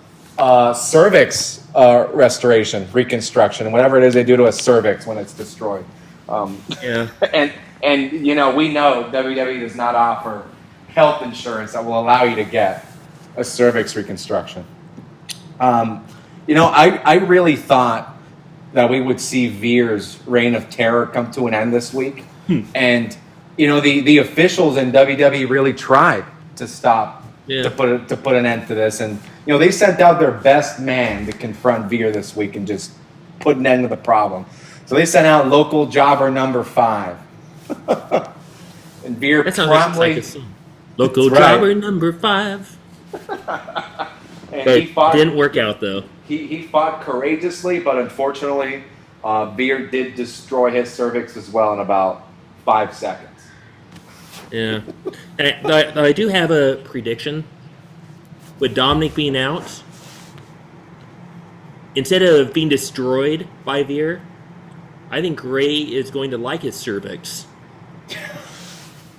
cervix restoration, reconstruction, whatever it is they do to a cervix when it's destroyed. Yeah. And we know WWE does not offer Health insurance that will allow you to get a cervix reconstruction. I really thought that we would see Veer's reign of terror come to an end this week. And, the officials in WWE really tried to stop, to put an end to this. And, they sent out their best man to confront Veer this week and just put an end to the problem. So they sent out local jobber number 5. And Veer promptly... Like a scene. Local jobber number 5. And But he fought, didn't work out, though. He fought courageously, but unfortunately, Veer did destroy his cervix as well in about 5 seconds. Yeah. And I do have a prediction. With Dominic being out, instead of being destroyed by Veer, I think Ray is going to like his cervix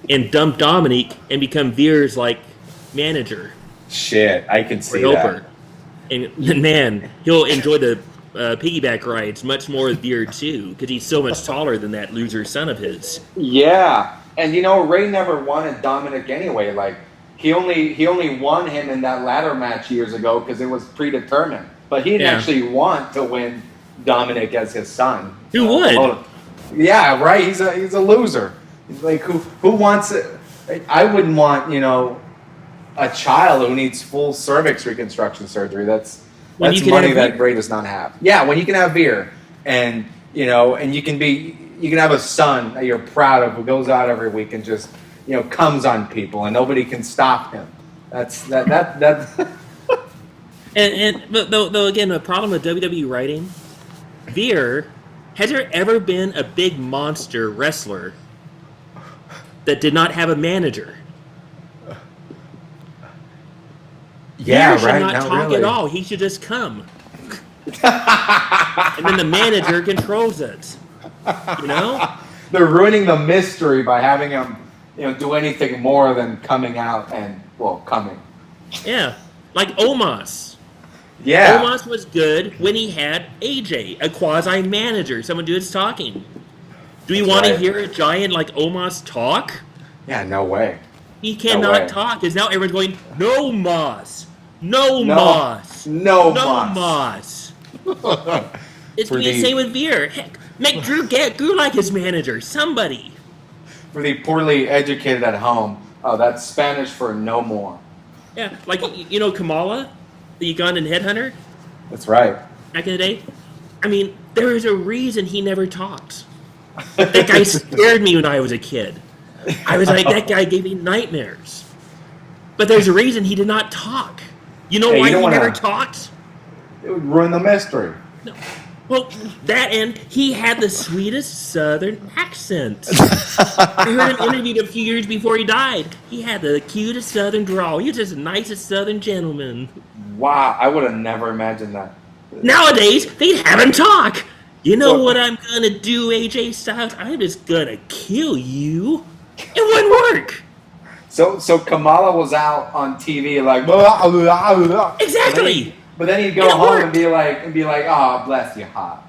and dump Dominic and become Veer's manager. Shit, I can see that. And man, he'll enjoy the piggyback rides much more with Veer too, because he's so much taller than that loser son of his. Yeah, and Ray never wanted Dominic anyway. He only won him in that ladder match years ago because it was predetermined. But he didn't actually want to win Dominic as his son. Who would? Yeah, right. He's a loser. He's who wants it? I wouldn't want a child who needs full cervix reconstruction surgery. That's money that Ray does not have. Yeah, when you can have Veer and and you can have a son that you're proud of who goes out every week and just comes on people and nobody can stop him. That's. And but though again, the problem with WWE writing, Veer Has there ever been a big monster wrestler that did not have a manager? Yeah, Veer should right. not Not talk really. at all. He should just come. And then the manager controls it. You know? They're ruining the mystery by having him, do anything more than coming out and coming. Yeah. Like Omos. Yeah. Omos was good when he had AJ, a quasi-manager, someone do his talking. Do we want to right. hear a giant like Omos talk? Yeah. No way. He way. cannot talk, because now everyone's going, no Moss. No No. Moss. No Moss. It's For going to be the the- same with Veer. Heck, make Drew Gulak his manager. Somebody. For the poorly educated at home, that's Spanish for no more. Yeah, like, Kamala, the Ugandan headhunter, That's right. back in the day? I mean, there is a reason he never talked. That guy scared me when I was a kid. I was like, that guy gave me nightmares. But there's a reason he did not talk. You know Hey, you why don't he wanna- never talked? It would ruin the mystery. No. Well, that and he had the sweetest southern accent. I heard him interviewed a few years before he died. He had the cutest southern drawl. He was just the nicest southern gentleman. Wow, I would have never imagined that. Nowadays, they'd have him talk. You know Well- what I'm gonna do, AJ Styles? I'm just gonna kill you. It wouldn't work. So Kamala was out on TV like blah, blah, blah. Exactly. But then he'd go And it home worked. and be like, oh, bless you, hot.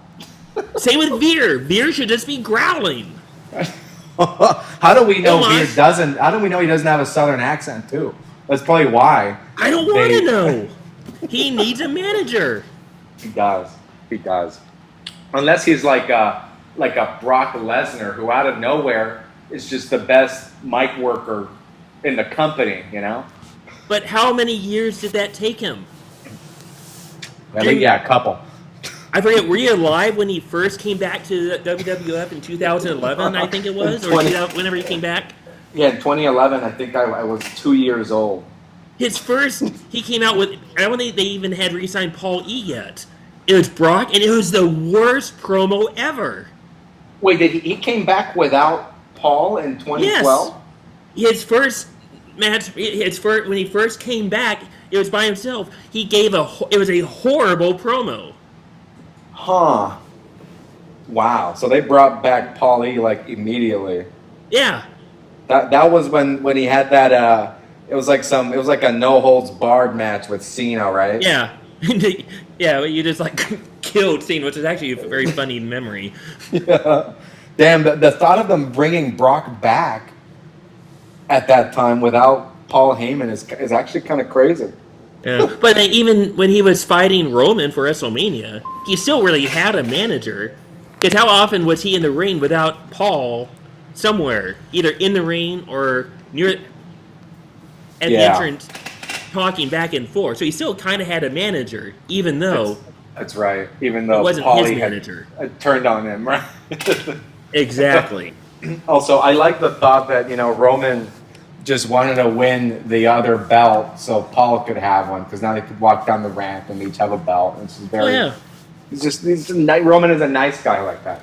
Same with Veer. Veer should just be growling. How do we know Come on. Veer doesn't? How do we know he doesn't have a southern accent too? That's probably why. I don't want to know. He needs a manager. He does. He does. Unless he's like a Brock Lesnar, who out of nowhere is just the best mic worker in the company. But how many years did that take him? I think a couple. I forget, were you alive when he first came back to the WWF in 2011, I think it was? Or 20 whenever he came back? Yeah, in 2011, I think I was 2 years old. His first, he came out with, I don't think they even had re-signed Paul E yet. It was Brock, and it was the worst promo ever. Wait, he came back without Paul in 2012? Yes. His first match, when he first came back, it was by himself. He gave it was a horrible promo. Huh. Wow. So they brought back Paul E immediately. Yeah. That was when he had that it was like a no holds barred match with Cena, right? Yeah. Yeah, you just killed Cena, which is actually a very funny memory. Yeah. Damn, the thought of them bringing Brock back at that time without Paul Heyman is actually kind of crazy. Yeah. But even when he was fighting Roman for WrestleMania, he still really had a manager. Because how often was he in the ring without Paul somewhere, either in the ring or near at the entrance, talking back and forth? So he still kind of had a manager, even though That's right. Even though it wasn't Paulie his manager. had turned on him, right? Exactly. Also, I like the thought that Roman just wanted to win the other belt so Paul could have one, because now they could walk down the ramp and each have a belt. And it's very. Oh, yeah. Roman is a nice guy like that,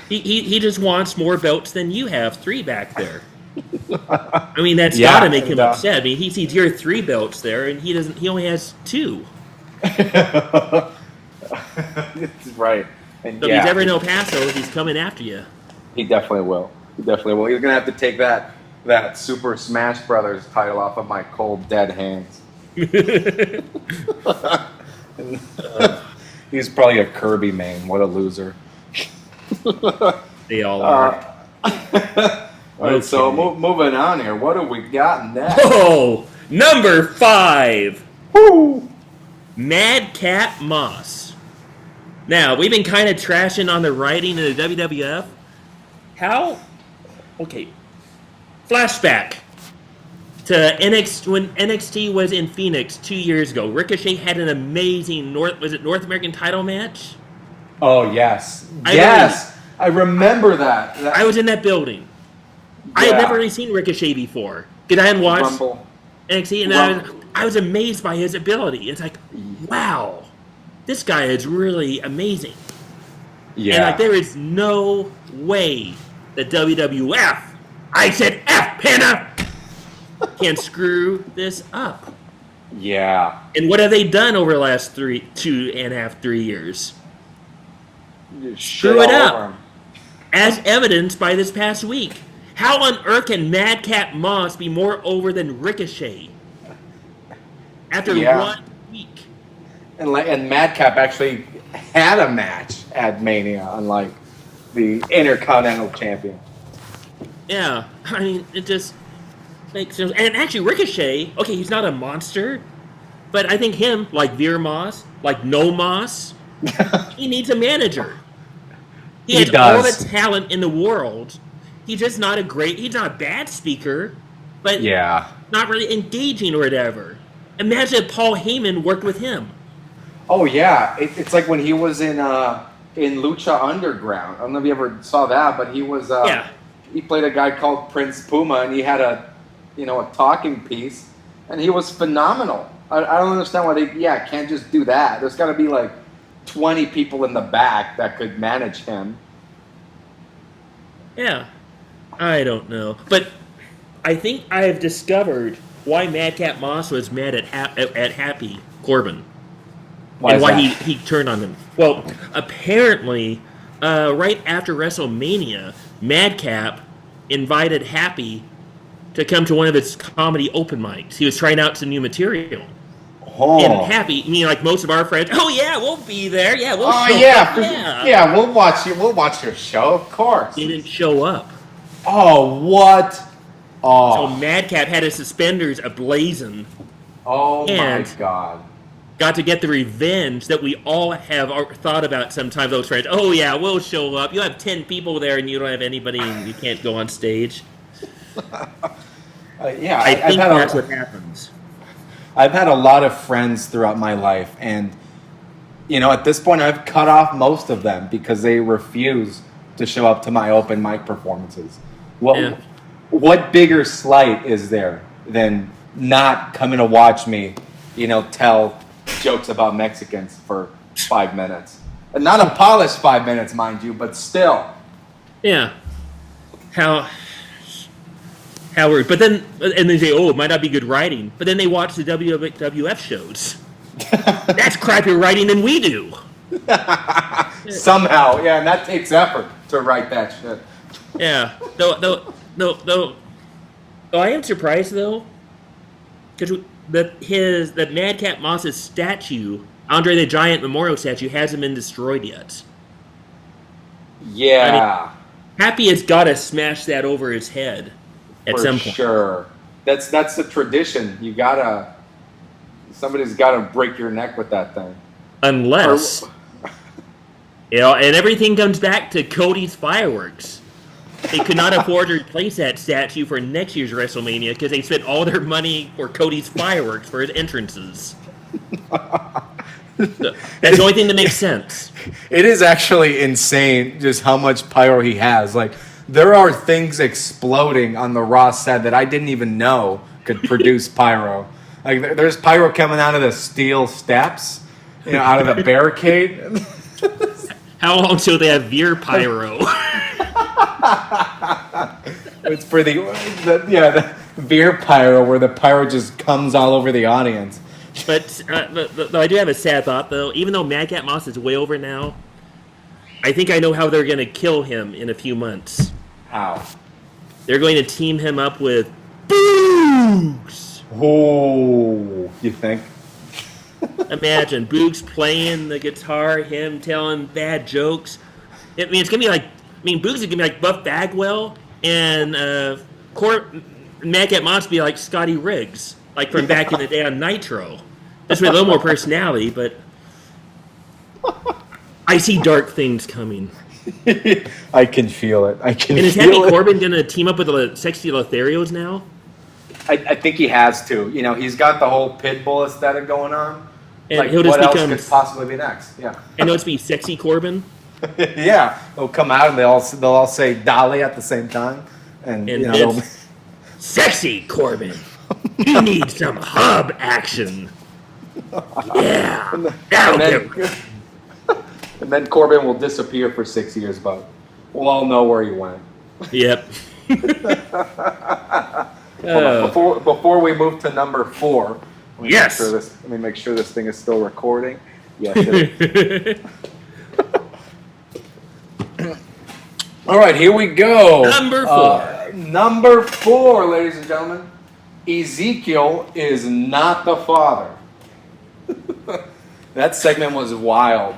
He just wants more belts than you have, 3 back there. I mean, that's Yeah, got to make him and, upset. I mean, he sees your 3 belts there, and he only has 2. It's right. And So if he's ever in El Paso, he's coming after you. He definitely will. He's gonna have to take that Super Smash Brothers title off of my cold dead hands. He's probably a Kirby main. What a loser. They all are. All right, so moving on here. What have we got next? Oh, number 5. Woo! Madcap Moss. Now, we've been kind of trashing on the writing in the WWF. Okay. Flashback to NXT when NXT was in Phoenix 2 years ago. Ricochet had an amazing North American title match. Oh yes, I I remember that. I was in that building. I had never really seen Ricochet before because I hadn't watched Rumble. NXT, and I was amazed by his ability. It's like, wow, this guy is really amazing. Yeah. And like, there is no way that WWF, I said F, Panda, can screw this up. Yeah. And what have they done over the last 2.5, 3 years? Screw it up. As evidenced by this past week. How on earth can Madcap Moss be more over than Ricochet? After 1 week. And Madcap actually had a match at Mania, unlike the Intercontinental Champion. Yeah, I mean, it just makes sense. And actually, Ricochet, okay, he's not a monster, but I think him, like Veer Moss, like No Moss, he needs a manager. He has all the talent in the world. He's just not he's not a bad speaker, but not really engaging or whatever. Imagine if Paul Heyman worked with him. Oh yeah, it's like when he was in Lucha Underground. I don't know if you ever saw that, but he was he played a guy called Prince Puma, and he had a talking piece, and he was phenomenal. I don't understand why they can't just do that. There's got to be like 20 people in the back that could manage him. Yeah, I don't know, but I think I have discovered why Madcap Moss was mad at Happy Corbin. Why he turned on him. Well, apparently, right after WrestleMania, Madcap invited Happy to come to one of his comedy open mics. He was trying out some new material. Oh. And Happy, like most of our friends, oh yeah, we'll be there. Yeah, we'll show up. Yeah, we'll watch you. We'll watch your show, of course. He didn't show up. Oh, what? Oh. So Madcap had his suspenders ablazing. Oh my God. Got to get the revenge that we all have thought about sometimes, those friends. Oh, yeah, we'll show up. You have 10 people there and you don't have anybody and you can't go on stage. I think that's what happens. I've had a lot of friends throughout my life, and, at this point, I've cut off most of them because they refuse to show up to my open mic performances. What bigger slight is there than not coming to watch me, tell jokes about Mexicans for 5 minutes? And not a polished 5 minutes, mind you, but still. Yeah. How weird. But then, and they say, oh, it might not be good writing. But then they watch the WWF shows. That's crappier writing than we do. Somehow, and that takes effort to write that shit. Yeah. Though I am surprised, though, because that Madcap Moss's statue, Andre the Giant memorial statue, hasn't been destroyed yet. Yeah. Happy has got to smash that over his head at some point. Sure. That's the tradition. Somebody's got to break your neck with that thing. Unless, and everything comes back to Cody's fireworks. They could not afford to replace that statue for next year's WrestleMania because they spent all their money for Cody's fireworks for his entrances. That's the only thing that makes sense. It is actually insane just how much pyro he has. Like, there are things exploding on the Raw set that I didn't even know could produce pyro. Like, there's pyro coming out of the steel steps, out of the barricade. How long till they have Veer pyro? It's for the Veer pyro, where the pyro just comes all over the audience. But I do have a sad thought, though. Even though Madcap Moss is way over now, I think I know how they're going to kill him in a few months. How? They're going to team him up with Boogs. Oh, you think? Imagine Boogs playing the guitar, him telling bad jokes. It's going to be like, Boogs is going to be like Buff Bagwell, and Madcap Moss be like Scotty Riggs, like from back in the day on Nitro. Just with a little more personality, but I see dark things coming. I can feel it. And is Happy Corbin going to team up with the Sexy Lotharios now? I think he has to. He's got the whole Pitbull aesthetic going on. And he'll just what else could possibly be next? Yeah. And it'll just be Sexy Corbin. Yeah, they'll come out and they'll all say Dolly at the same time, and Sexy Corbin. You need some hub action. Yeah. And then Corbin will disappear for 6 years, but we'll all know where he went. Yep. Hold on, before we move to number 4, Yes. let me make sure this thing is still recording. Yes, it is. All right, here we go. Number 4. Number 4, ladies and gentlemen. Ezekiel is not the father. That segment was wild.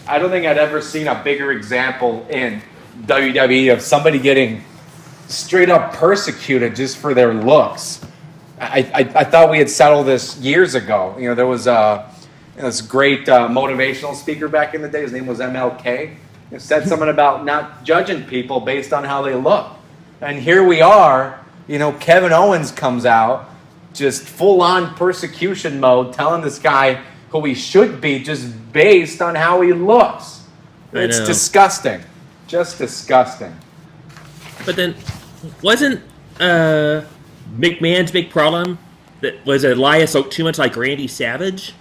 I don't think I'd ever seen a bigger example in WWE of somebody getting straight up persecuted just for their looks. I thought we had settled this years ago. You know, there was this great motivational speaker back in the day. His name was MLK. He said something about not judging people based on how they look. And here we are. You know, Kevin Owens comes out, just full-on persecution mode, telling this guy who he should be just based on how he looks. It's disgusting. Just disgusting. But then, wasn't McMahon's big problem that was Elias looked too much like Randy Savage?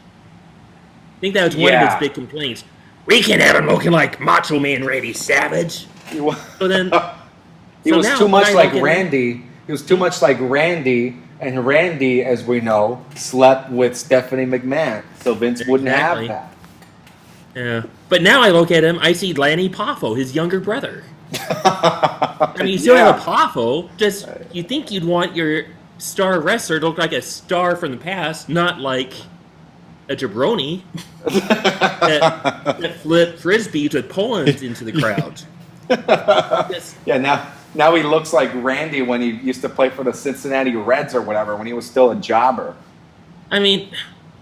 I think that was one of his big complaints. We can't have him looking like Macho Man Randy Savage. So then, he was too much like Randy. He was too much like Randy, and Randy, as we know, slept with Stephanie McMahon, so Vince wouldn't have that. Yeah, but now I look at him, I see Lanny Poffo, his younger brother. I mean, you still have a Poffo. Just you think you'd want your star wrestler to look like a star from the past, not like a jabroni that flipped frisbees with Poland into the crowd. Now he looks like Randy when he used to play for the Cincinnati Reds or whatever, when he was still a jobber. I mean,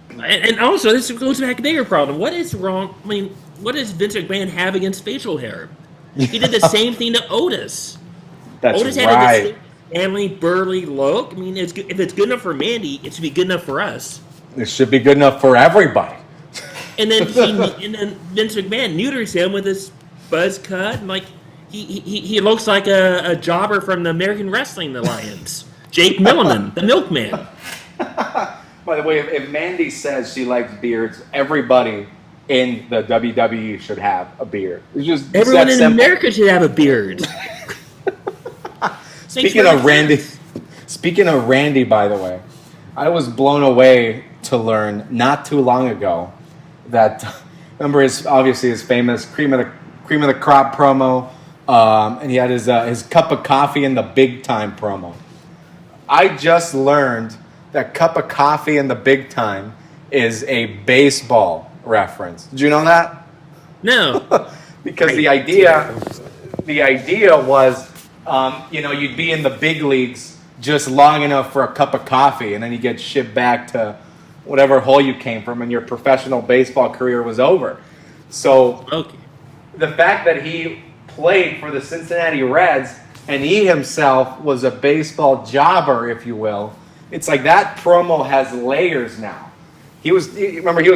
and also this goes back to their problem. What is wrong? I mean, what does Vince McMahon have against facial hair? He did the same thing to Otis. Otis had a family burly look. I mean, if it's good enough for Mandy, it should be good enough for us. It should be good enough for everybody. And then Vince McMahon neuters him with his buzz cut, and like he looks like a jobber from the American Wrestling Alliance, Jake Milliman, the Milkman. By the way, if Mandy says she likes beards, everybody in the WWE should have a beard. Everyone in America should have a beard. Speaking of Randy, by the way, I was blown away to learn not too long ago that remember his famous cream of the crop promo, and he had his cup of coffee in the big time promo. I just learned that cup of coffee in the big time is a baseball reference. Did you know that? No. Because the idea was, you'd be in the big leagues just long enough for a cup of coffee, and then you get shipped back to whatever hole you came from, and your professional baseball career was over. So the fact that he played for the Cincinnati Reds and he himself was a baseball jobber, if you will, it's like that promo has layers now. He was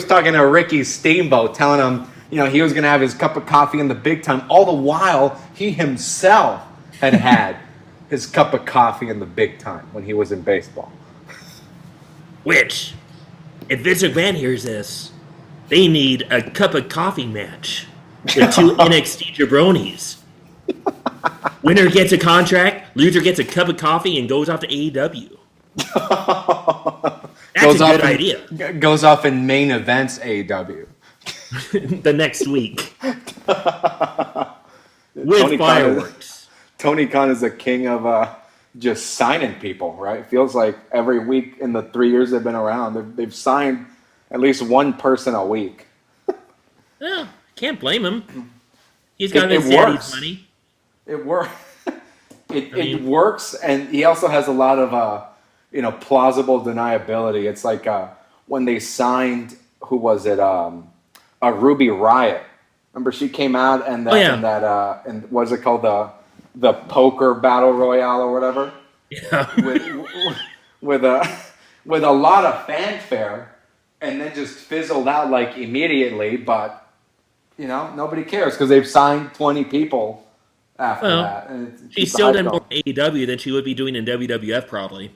talking to Ricky Steamboat, telling him, he was going to have his cup of coffee in the big time. All the while, he himself had his cup of coffee in the big time when he was in baseball. Which, if Vince McMahon hears this, they need a cup of coffee match with two NXT jabronis. Winner gets a contract, loser gets a cup of coffee and goes off to AEW. That's a good idea. Goes off in main events AEW. The next week. With fireworks. Tony Khan is the king of just signing people, right? It feels like every week in the 3 years they've been around, they've signed at least one person a week. Well, can't blame him. He's got his daddy's money. It works. It works, and he also has a lot of plausible deniability. It's like when they signed, who was it? Ruby Riott. Remember, she came out and and what is it called, the poker battle royale or whatever? Yeah. with a lot of fanfare, and then just fizzled out like immediately. But nobody cares because they've signed 20 people after that. And she still did more AEW than she would be doing in WWF probably.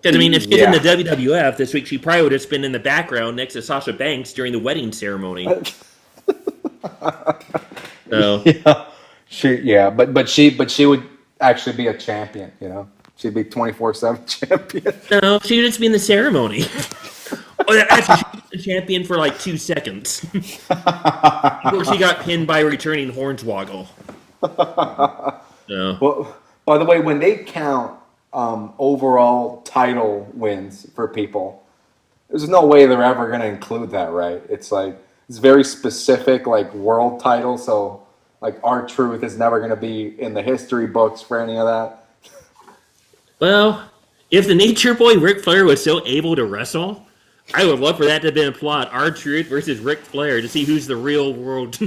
Because, if she's in the WWF this week, she probably would have been in the background next to Sasha Banks during the wedding ceremony. So but she would actually be a champion, you know. She'd be 24/7 champion. no, she would just be in the ceremony. Oh, actually, she was the champion for like 2 seconds. Before she got pinned by returning Hornswoggle. So. Well, by the way, when they count overall title wins for people, there's no way they're ever going to include that, right? It's like it's very specific, like world title. So, like R-Truth is never going to be in the history books for any of that. Well, if the Nature Boy Ric Flair was so able to wrestle, I would love for that to have been a plot. R-Truth versus Ric Flair to see who's the real world.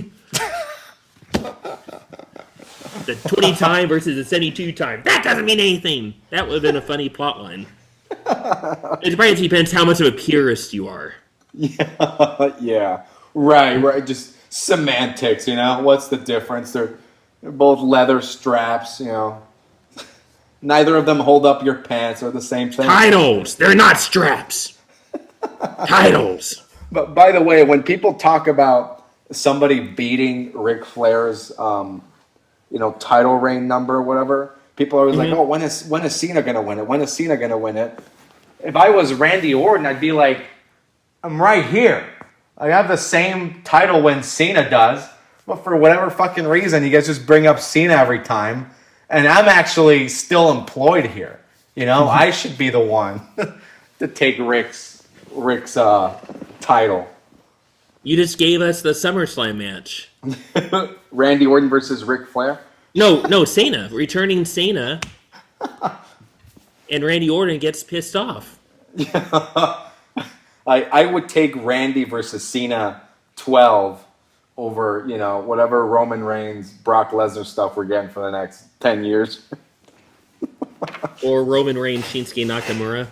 The 20 time versus the 72 time. That doesn't mean anything. That would have been a funny plot line. It probably depends how much of a purist you are. Yeah. Right. Just semantics, you know? What's the difference? They're both leather straps, you know. Neither of them hold up your pants or the same thing. Titles! They're not straps! Titles! But by the way, when people talk about somebody beating Ric Flair's title reign number or whatever, people are always like, oh, when is Cena gonna win it? When is Cena gonna win it? If I was Randy Orton, I'd be like, I'm right here. I have the same title when Cena does, but for whatever fucking reason, you guys just bring up Cena every time, and I'm actually still employed here. You know, I should be the one to take Rick's title. You just gave us the SummerSlam match. Randy Orton versus Ric Flair? No, Cena. Returning Cena. And Randy Orton gets pissed off. I would take Randy versus Cena 12 over, whatever Roman Reigns, Brock Lesnar stuff we're getting for the next 10 years. Or Roman Reigns, Shinsuke Nakamura.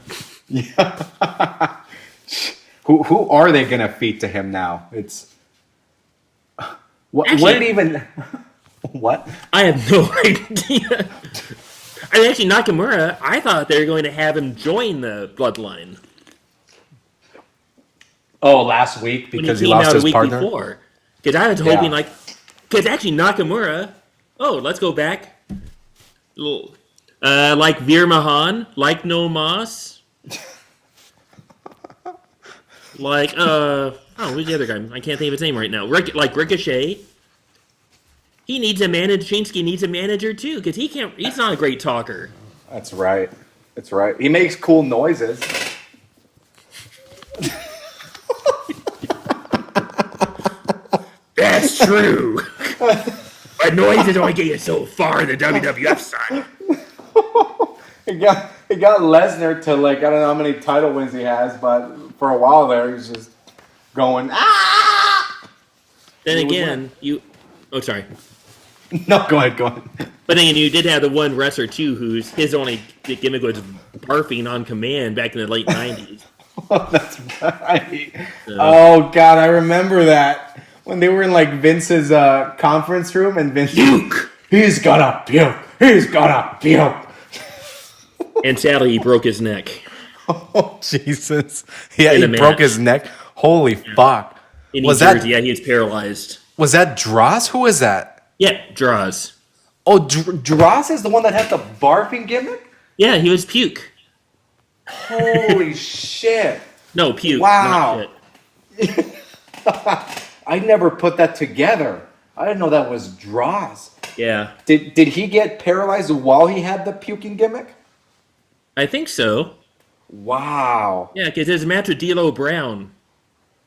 Yeah. Who are they going to feed to him now? It's... What even... What? I have no idea. I mean, actually, Nakamura, I thought they were going to have him join the Bloodline. Oh, last week because he lost his partner? Before. Because I was hoping, because actually Nakamura, let's go back. Like Veer Mahan, like No Moss. Like, who's the other guy? I can't think of his name right now. Like Ricochet. He needs a manager. Shinsuke needs a manager too, because he's not a great talker. That's right. He makes cool noises. That's true. But noises only get you so far in the WWF side. He got Lesnar to I don't know how many title wins he has, but for a while there he's just going Then again, sorry. No, go ahead. But then you did have the one wrestler too, his only gimmick was barfing on command back in the late '90s. Oh, that's right. Oh God, I remember that when they were in Vince's conference room and Vince, puke. He's gonna puke. And sadly, he broke his neck. Oh Jesus! Yeah, he broke his neck. Holy fuck! In New Jersey, he was paralyzed. Was that Dross? Who is that? Yeah, Droz. Oh, Dross is the one that had the barfing gimmick? Yeah, he was puke. Holy shit. No, puke. Wow. I never put that together. I didn't know that was Dross. Yeah. Did he get paralyzed while he had the puking gimmick? I think so. Wow. Yeah, because there's a match with D'Lo Brown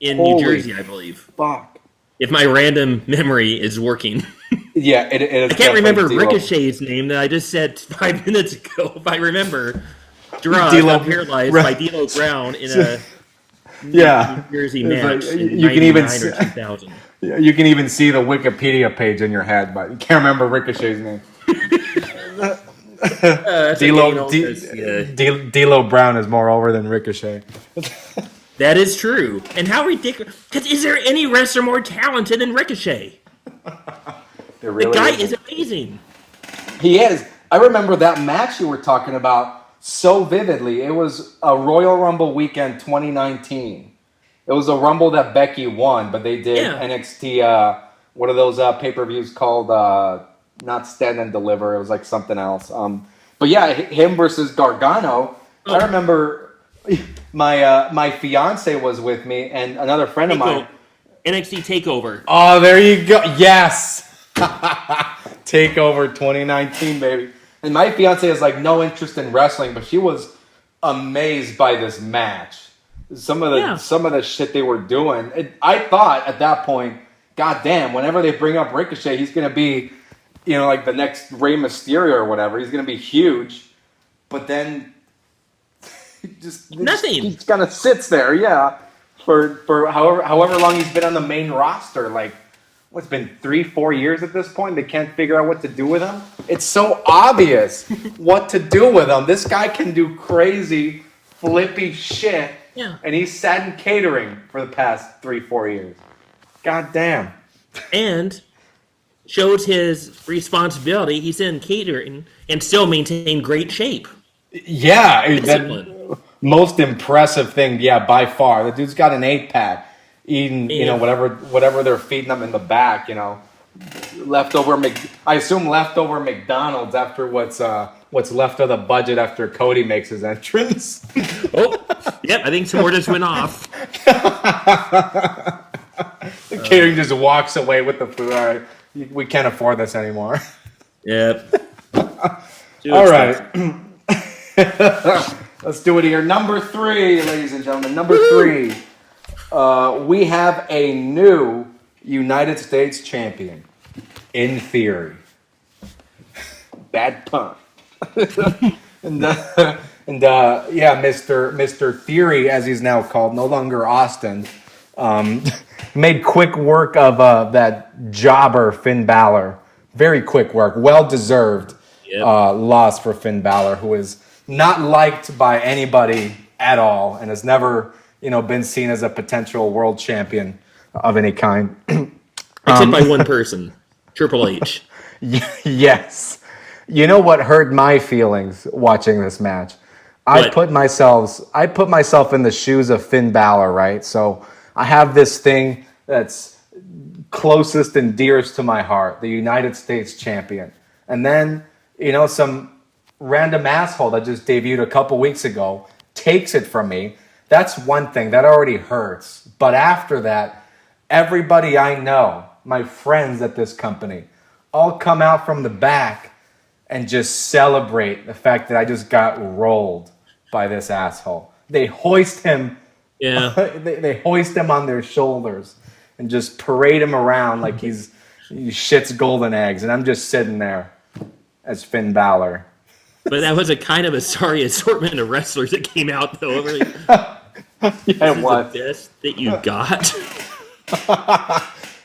in New Jersey, I believe. Fuck. If my random memory is working. Yeah, it is. I can't remember Ricochet's name that I just said 5 minutes ago. If I remember, Droz got paralyzed by D'Lo Brown in a New Jersey match in 99 or 2000. You can even see the Wikipedia page in your head, but you can't remember Ricochet's name. D'Lo Brown is more over than Ricochet. That is true. And how ridiculous. Is there any wrestler more talented than Ricochet? Really the guy is amazing. He is. I remember that match you were talking about so vividly. It was a Royal Rumble weekend 2019. It was a Rumble that Becky won, but they did NXT what are those pay-per-views called? Not Stand and Deliver. It was like something else. But yeah, him versus Gargano. I remember my fiance was with me and another friend of mine. NXT Takeover. Oh, there you go. Yes. Takeover 2019, baby. And my fiance has like no interest in wrestling, but she was amazed by this match. Some of the shit they were doing. I thought at that point, God damn, whenever they bring up Ricochet, he's gonna be, like the next Rey Mysterio or whatever. He's gonna be huge. But then nothing. He just kind of sits there, for however long he's been on the main roster. Like, what's been 3-4 years at this point? They can't figure out what to do with him. It's so obvious what to do with him. This guy can do crazy, flippy shit. Yeah. And he's sat in catering for the past 3-4 years. God damn. And shows his responsibility. He's in catering and still maintain great shape. Yeah. That most impressive thing, by far. The dude's got an 8-pack. Eating, whatever they're feeding them in the back, I assume leftover McDonald's after what's left of the budget after Cody makes his entrance. I think some more just went off. The catering just walks away with the food. All right, we can't afford this anymore. Yep. All right. Let's do it here. Number 3, ladies and gentlemen. Number 3. We have a new United States champion. In theory. Bad pun. Mr. Theory, as he's now called, no longer Austin, made quick work of that jobber Finn Balor. Very quick work. Well-deserved loss for Finn Balor, who is not liked by anybody at all and has never, been seen as a potential world champion of any kind. Except by one person, Triple H. Yes. You know what hurt my feelings watching this match? I put myself in the shoes of Finn Balor, right? So I have this thing that's closest and dearest to my heart, the United States champion. And then, some random asshole that just debuted a couple weeks ago takes it from me. That's one thing. That already hurts. But after that, everybody I know, my friends at this company, all come out from the back and just celebrate the fact that I just got rolled by this asshole. They hoist him. Yeah. they hoist him on their shoulders and just parade him around like he shits golden eggs. And I'm just sitting there as Finn Balor. But that was a kind of a sorry assortment of wrestlers that came out, though. Really, it was the best that you got.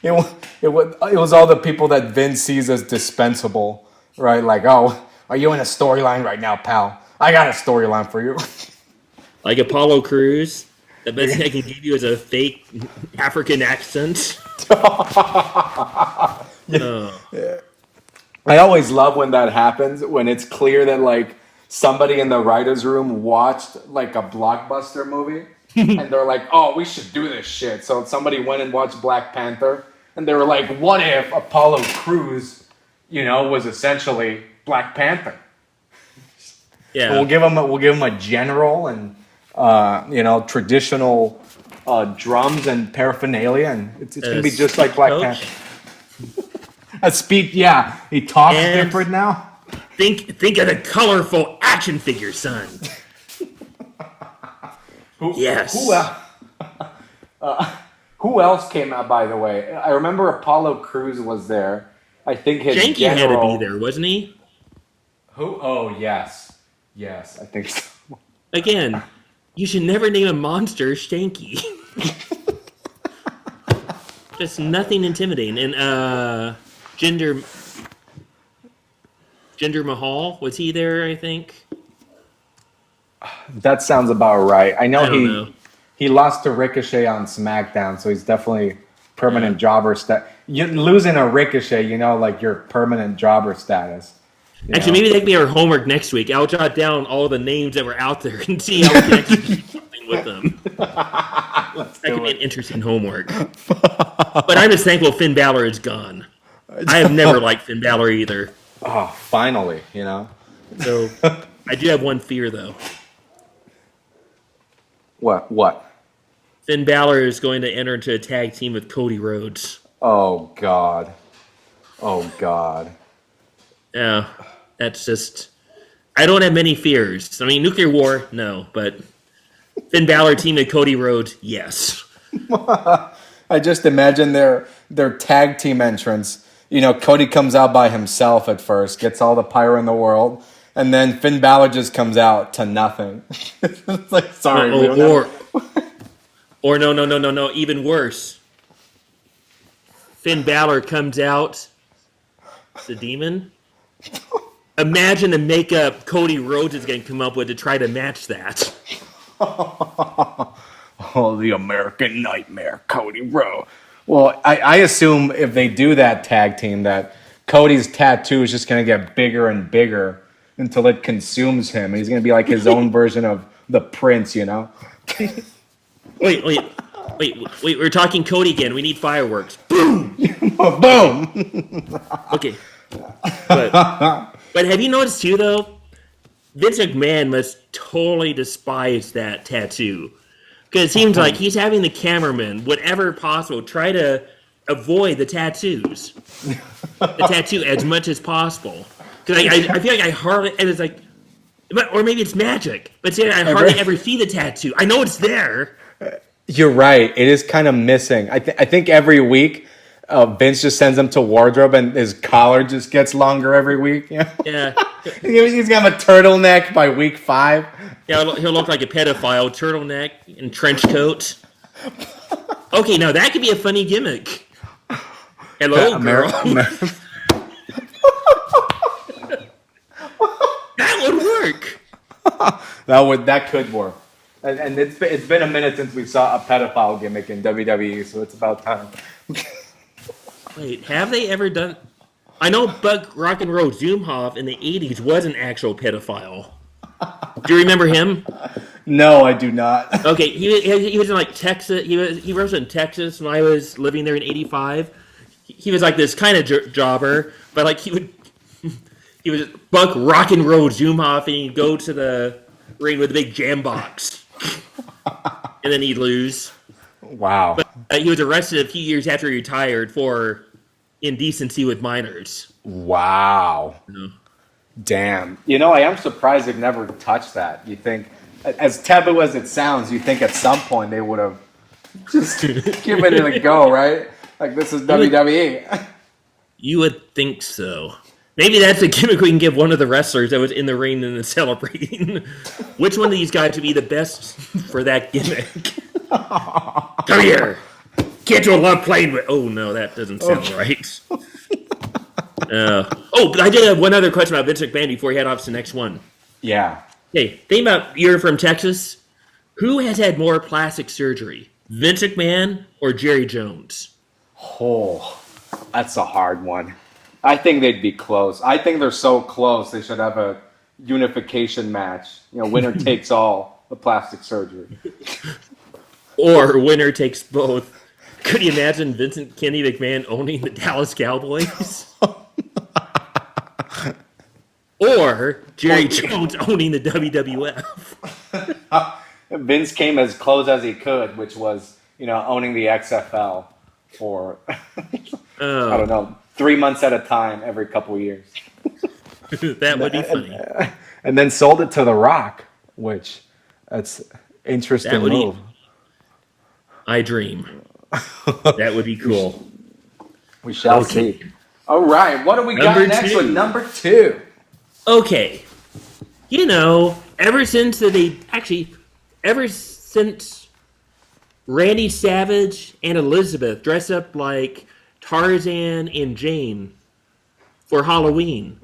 It was all the people that Vince sees as dispensable, right? Like, oh, are you in a storyline right now, pal? I got a storyline for you. Like Apollo Crews. The best thing I can give you is a fake African accent. I always love when that happens, when it's clear that, like, somebody in the writer's room watched, like, a blockbuster movie, and they're like, oh, we should do this shit. So somebody went and watched Black Panther, and they were like, what if Apollo Crews, was essentially Black Panther? Yeah. We'll give him a general and, traditional drums and paraphernalia, and it's going to be just like Black Panther. He talks different now. Think of the colorful action figure, son. Yes. Who else came out, by the way? I remember Apollo Crews was there. I think his Janky general... had to be there, wasn't he? Who? Oh, yes. Yes, I think so. Again, you should never name a monster Shanky. Just nothing intimidating. And Jinder Mahal, was he there, I think? That sounds about right. I know he lost to Ricochet on SmackDown, so he's definitely permanent jobber status. Losing a Ricochet, like your permanent jobber status. Actually, maybe that can be our homework next week. I'll jot down all the names that were out there and see how we can actually do something with them. That could be an interesting homework. But I'm just thankful Finn Balor is gone. I have never liked Finn Balor either. Oh, finally, you know. So I do have one fear, though. What? Finn Balor is going to enter into a tag team with Cody Rhodes. Oh God. Yeah, that's just... I don't have many fears. I mean, nuclear war, no. But Finn Balor team with Cody Rhodes, yes. I just imagine their tag team entrance. You know, Cody comes out by himself at first, gets all the pyro in the world, and then Finn Balor just comes out to nothing. It's like, sorry, we don't or no, even worse. Finn Balor comes out, it's a demon. Imagine the makeup Cody Rhodes is going to come up with to try to match that. Oh, the American Nightmare, Cody Rhodes. Well, I assume if they do that tag team, that Cody's tattoo is just going to get bigger and bigger until it consumes him. And he's going to be like his own version of the Prince, you know? Wait, we're talking Cody again. We need fireworks. Boom! Boom! Okay. But have you noticed too, though? Vince McMahon must totally despise that tattoo. Because it seems like he's having the cameraman, whatever possible, try to avoid the tattoos. The tattoo as much as possible. Because I feel like I hardly... And it's like... Or maybe it's magic. But see, I hardly ever see the tattoo. I know it's there. You're right. It is kind of missing. I think every week... Vince just sends him to wardrobe, and his collar just gets longer every week. Yeah, he's gonna have a turtleneck by week 5. Yeah, he'll look like a pedophile, turtleneck and trench coat. Okay, now that could be a funny gimmick. Hello, girl. That would work. That could work. And it's been a minute since we saw a pedophile gimmick in WWE, so it's about time. Wait, have they ever done... I know Buck Rock and Roll Zoomhoff in the 80s was an actual pedophile. Do you remember him? No, I do not. Okay, he was in like Texas. He was in Texas when I was living there in '85. He was like this kind of jobber, but like he was Buck Rock and Roll Zoomhoff, and he'd go to the ring with a big jam box, and then he'd lose. Wow. But he was arrested a few years after he retired for indecency with minors. Wow. Damn. You know, I am surprised they've never touched that. You think, as taboo as it sounds, you think at some point they would have just given it a go, right? Like, this is WWE. You would think so. Maybe that's a gimmick we can give one of the wrestlers that was in the ring and celebrating. Which one of these guys would be the best for that gimmick? Come here. Kids will love playing with... Oh, no, that doesn't sound right. But I did have one other question about Vince McMahon before he head off to the next one. Yeah. Hey, think about you're from Texas. Who has had more plastic surgery? Vince McMahon or Jerry Jones? Oh, that's a hard one. I think they'd be close. I think they're so close they should have a unification match. You know, winner takes all the plastic surgery. Or winner takes both. Could you imagine Vincent Kennedy McMahon owning the Dallas Cowboys? Or Jerry Jones owning the WWF? Vince came as close as he could, which was, you know, owning the XFL for, I don't know, 3 months at a time every couple of years. That would be funny. And then sold it to The Rock, which, that's interesting move. I dream. That would be cool. We shall see. All right, what do we got next with number 2? Okay. You know, ever since Randy Savage and Elizabeth dressed up like Tarzan and Jane for Halloween,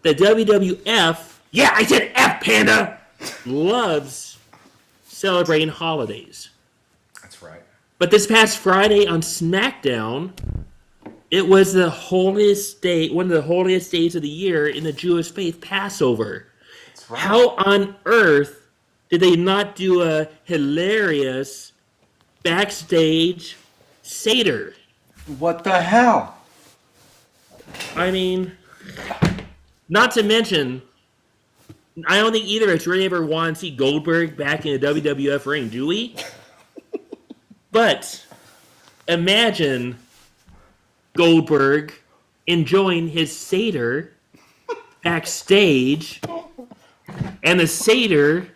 the WWF, yeah, I said F, Panda, loves celebrating holidays. That's right. But this past Friday on SmackDown, it was the holiest day, one of the holiest days of the year in the Jewish faith, Passover. That's right. How on earth did they not do a hilarious backstage Seder? What the hell? I mean, not to mention, I don't think either of us really ever want to see Goldberg back in a WWF ring, do we? But imagine Goldberg enjoying his Seder backstage, and the Seder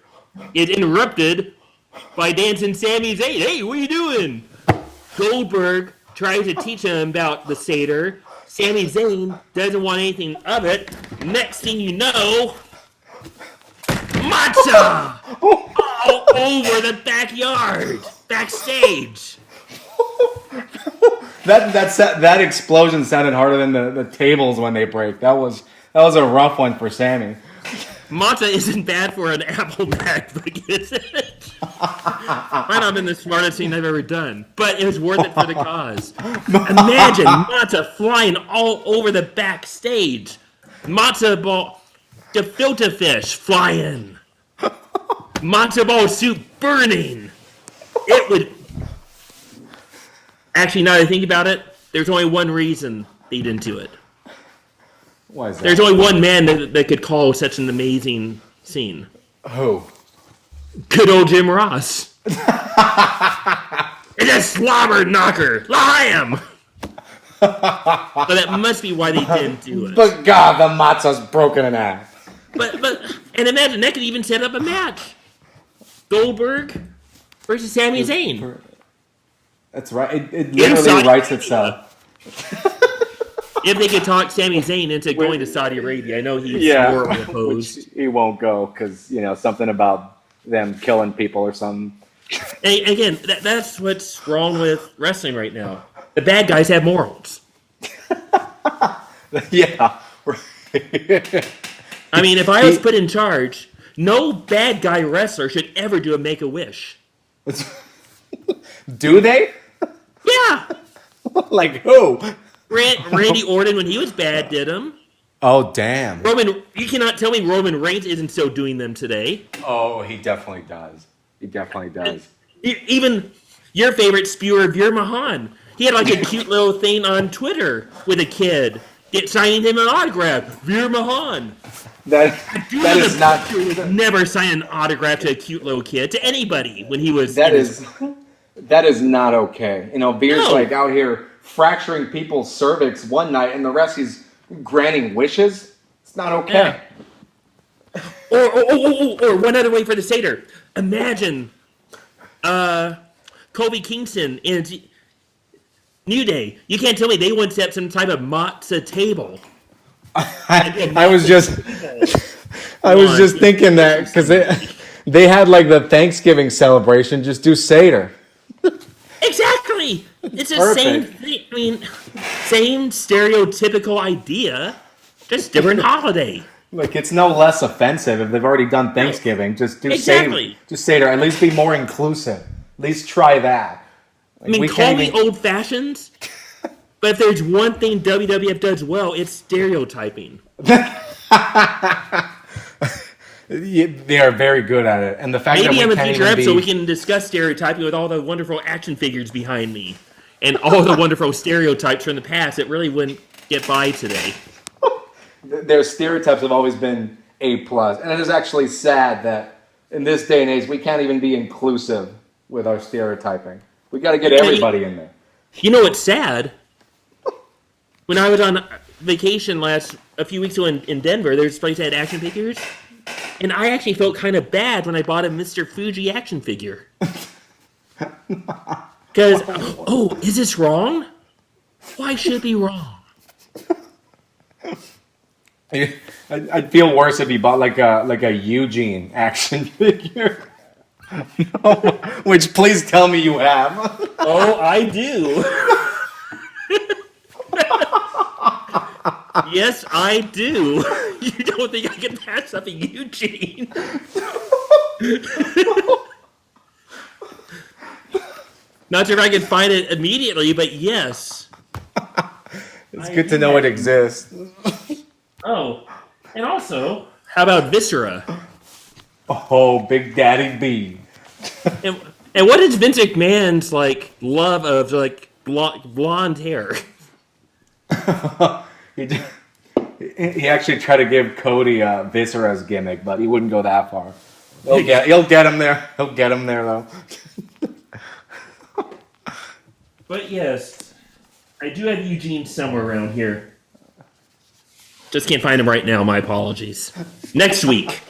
is interrupted by dancing Sami Zayn. Hey, what are you doing? Goldberg tries to teach him about the Seder. Sami Zayn doesn't want anything of it. Next thing you know, matcha all over the backyard, backstage. That explosion sounded harder than the tables when they break. That was a rough one for Sammy. Matcha isn't bad for an apple MacBook, is it? Might not have been the smartest thing I've ever done, but it was worth it for the cause. Imagine matcha flying all over the backstage. Matcha ball, gefilte fish flying. Matcha ball soup burning. It would... Actually, now that I think about it, there's only one reason they didn't do it. Why is that? There's only one man that could call such an amazing scene. Who? Good old Jim Ross. It's a slobber knocker. Liam! But that must be why they didn't do it. But God, the matza's broken in half. And imagine, that could even set up a match. Goldberg versus Sami Zayn. That's right. It literally writes itself. If they could talk Sami Zayn into going to Saudi Arabia, I know he's horribly opposed. Which he won't go because, something about them killing people or something. And again, that's what's wrong with wrestling right now. The bad guys have morals. Yeah. I mean, if I was put in charge, no bad guy wrestler should ever do a Make-A-Wish. Do they? Yeah. Like who? Randy Orton, when he was bad, did them. Oh, damn. You cannot tell me Roman Reigns isn't still doing them today. Oh, he definitely does. He definitely does. Even your favorite spewer, Veer Mahan. He had like a cute little thing on Twitter with a kid signing him an autograph. Veer Mahan. That is not... Never sign an autograph to a cute little kid, to anybody, when he was... That is not okay. Veer's like out here fracturing people's cervix one night, and the rest he's granting wishes. It's not okay. Yeah. Or one other way for the Seder. Imagine Kobe Kingston and New Day. You can't tell me they wouldn't set up some type of matzah table. I was just thinking that because they had like the Thanksgiving celebration. Just do Seder. Exactly. It's the same thing. I mean, same stereotypical idea, just different holiday. Like it's no less offensive if they've already done Thanksgiving. Just do exactly. Seder. Just Seder. At least be more inclusive. At least try that. Like, I mean, call me old-fashioned, but if there's one thing WWF does well, it's stereotyping. They are very good at it, and the fact maybe that on a future episode we can discuss stereotyping with all the wonderful action figures behind me, and all the wonderful stereotypes from the past that really wouldn't get by today. Their stereotypes have always been A+, and it is actually sad that in this day and age we can't even be inclusive with our stereotyping. We got to get everybody in there. You know what's sad? When I was on vacation a few weeks ago in Denver, there's a place that had action figures. And I actually felt kind of bad when I bought a Mr. Fuji action figure. Because, is this wrong? Why should it be wrong? I'd feel worse if you bought like a Eugene action figure. No, which please tell me you have. Oh, I do. Yes, I do. You don't think I can pass up a Eugene? Not sure if I can find it immediately, but yes. It's good to know it exists. Oh, and also, how about Viscera? Oh, Big Daddy B. And what is Vince McMahon's like love of like blonde hair? He actually tried to give Cody Viscera's gimmick, but he wouldn't go that far. He'll get him there. He'll get him there though. But yes, I do have Eugene somewhere around here. Just can't find him right now. My apologies. Next week.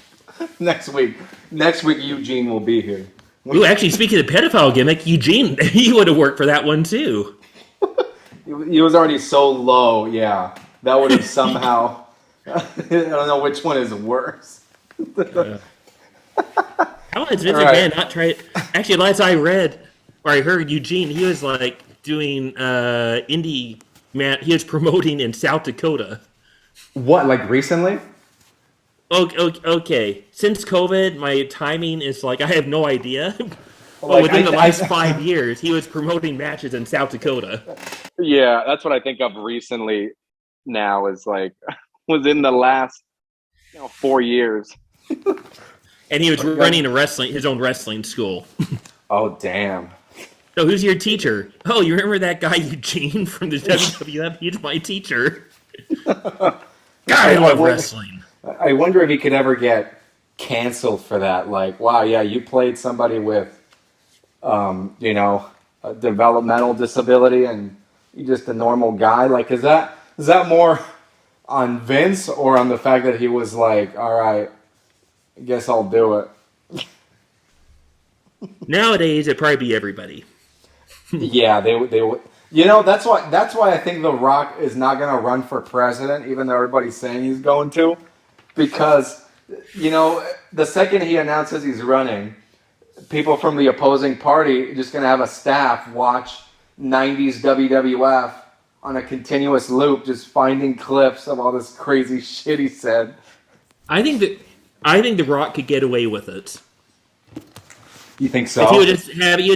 Next week, Eugene will be here. Ooh, actually, speaking of pedophile gimmick, Eugene, he would have worked for that one too. He was already so low, yeah. That would have somehow. I don't know which one is worse. How has Vince Right. McMahon not tried? Actually, last I read or I heard, Eugene, he was like doing indie man. He was promoting in South Dakota. What, like recently? Okay. Since COVID, my timing is like I have no idea. But Like, within the last 5 years, he was promoting matches in South Dakota. Yeah, that's what I think of recently. Now is like within the last 4 years. And he was running his own wrestling school. Oh, damn. So who's your teacher? Oh, you remember that guy Eugene from the WWF? He's my teacher. God, I love wrestling. I wonder if he could ever get canceled for that. Like, wow, yeah, you played somebody with, a developmental disability, and you're just a normal guy. Like, is that more on Vince or on the fact that he was like, all right, I guess I'll do it? Nowadays, it'd probably be everybody. Yeah, they would. That's why I think The Rock is not going to run for president, even though everybody's saying he's going to, because the second he announces he's running, people from the opposing party are just going to have a staff watch 90s WWF on a continuous loop, just finding clips of all this crazy shit he said. I think The Rock could get away with it. You think so? If he would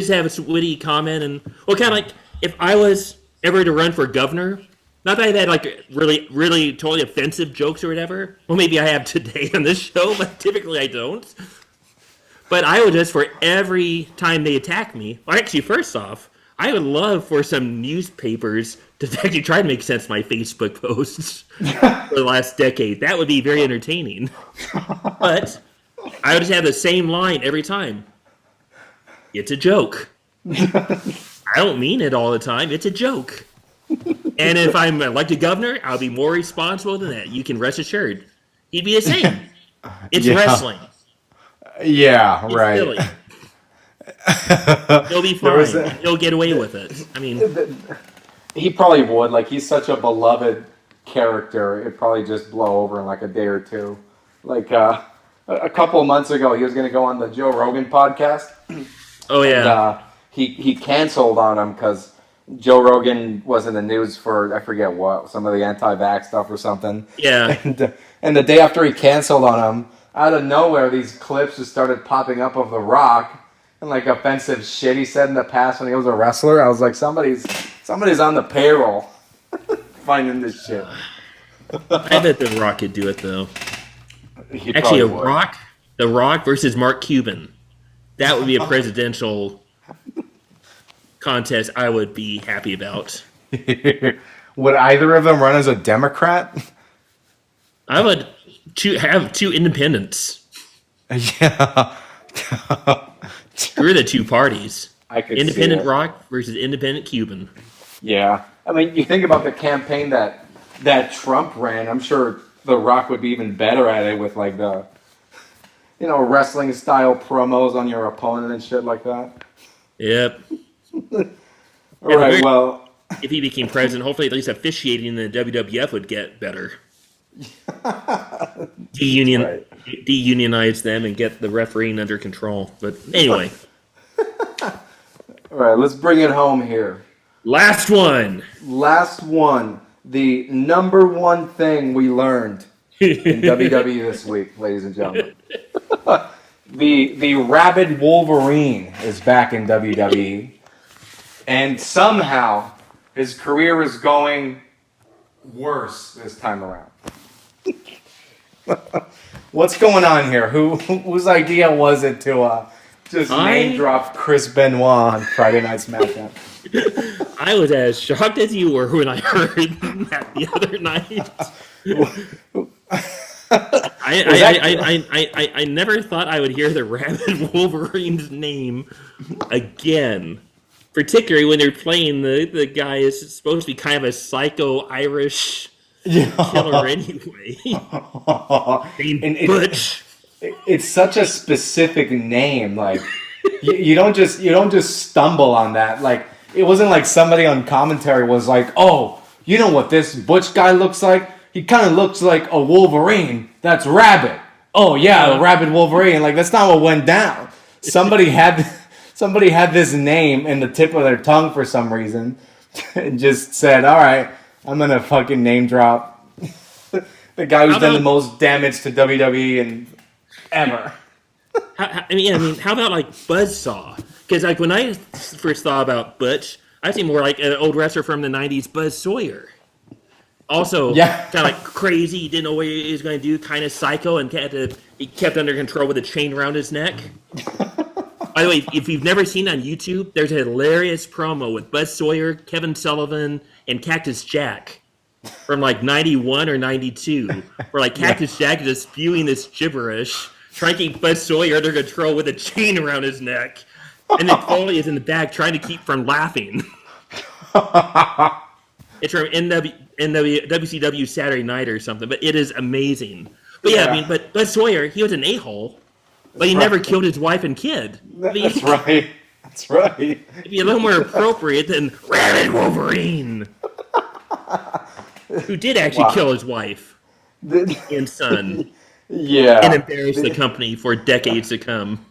just have a witty comment, and kind of like if I was ever to run for governor. Not that I've had like really, really totally offensive jokes or whatever. Well, maybe I have today on this show, but typically I don't. But I would just, for every time they attack me, well, actually, first off, I would love for some newspapers to actually try to make sense of my Facebook posts for the last decade. That would be very entertaining. But I would just have the same line every time. It's a joke. I don't mean it all the time. It's a joke. And if I'm elected governor, I'll be more responsible than that. You can rest assured. He'd be the same. It's wrestling. Yeah, It's right. silly. He'll be fine. He'll get away with it. I mean, He probably would. Like, he's such a beloved character. It'd probably just blow over in like a day or two. Like, a couple of months ago, he was going to go on the Joe Rogan podcast. oh yeah. And, he canceled on him because Joe Rogan was in the news for, I forget what, some of the anti-vax stuff or something. Yeah. And the day after he canceled on him, out of nowhere, these clips just started popping up of The Rock and like offensive shit he said in the past when he was a wrestler. I was like, somebody's on the payroll finding this shit. I bet The Rock could do it though. He Actually, probably would. The Rock versus Mark Cuban. That would be a presidential contest I would be happy about. Would either of them run as a Democrat? I would have two independents. Yeah. Screw the two parties. I could Independent see it. Rock versus independent Cuban. Yeah. I mean, you think about the campaign that Trump ran, I'm sure The Rock would be even better at it with like the, wrestling style promos on your opponent and shit like that. Yep. All right, well. If he became president, hopefully at least officiating in the WWF would get better. Deunionize them and get the refereeing under control. But anyway. All right, let's bring it home here. Last one. The number one thing we learned in WWE this week, ladies and gentlemen. The Rabid Wolverine is back in WWE. And somehow his career is going worse this time around. What's going on here? Whose idea was it to just name drop Chris Benoit on Friday Night SmackDown? I was as shocked as you were when I heard that the other night. I never thought I would hear the Rabid Wolverine's name again. Particularly when they're playing the guy is supposed to be kind of a psycho Irish killer anyway. Butch. It's such a specific name. Like you don't just stumble on that. Like it wasn't like somebody on commentary was like, "Oh, you know what this Butch guy looks like? He kind of looks like a Wolverine. That's Rabid. Oh yeah, Rabid Wolverine." Like that's not what went down. Somebody had this name in the tip of their tongue for some reason, and just said, "All right, I'm gonna fucking name drop the guy who's done the most damage to WWE and ever." I mean, how about like Buzzsaw? Because like when I first thought about Butch, I see more like an old wrestler from the '90s, Buzz Sawyer. Also, kind of like crazy, he didn't know what he was going to do, kind of psycho, and he kept under control with a chain around his neck. By the way, if you've never seen it on YouTube, there's a hilarious promo with Buzz Sawyer, Kevin Sullivan, and Cactus Jack from like 91 or 92, where like Cactus Jack is just spewing this gibberish, trying to keep Buzz Sawyer under control with a chain around his neck. And then Foley is in the back trying to keep from laughing. It's from WCW Saturday Night or something, but it is amazing. But yeah, I mean, but Buzz Sawyer, he was an a-hole, but he never killed his wife and kid. That's right. That's right. It'd be a little more appropriate than Rabid Wolverine, who did actually kill his wife and son. Yeah. And embarrass the company for decades to come.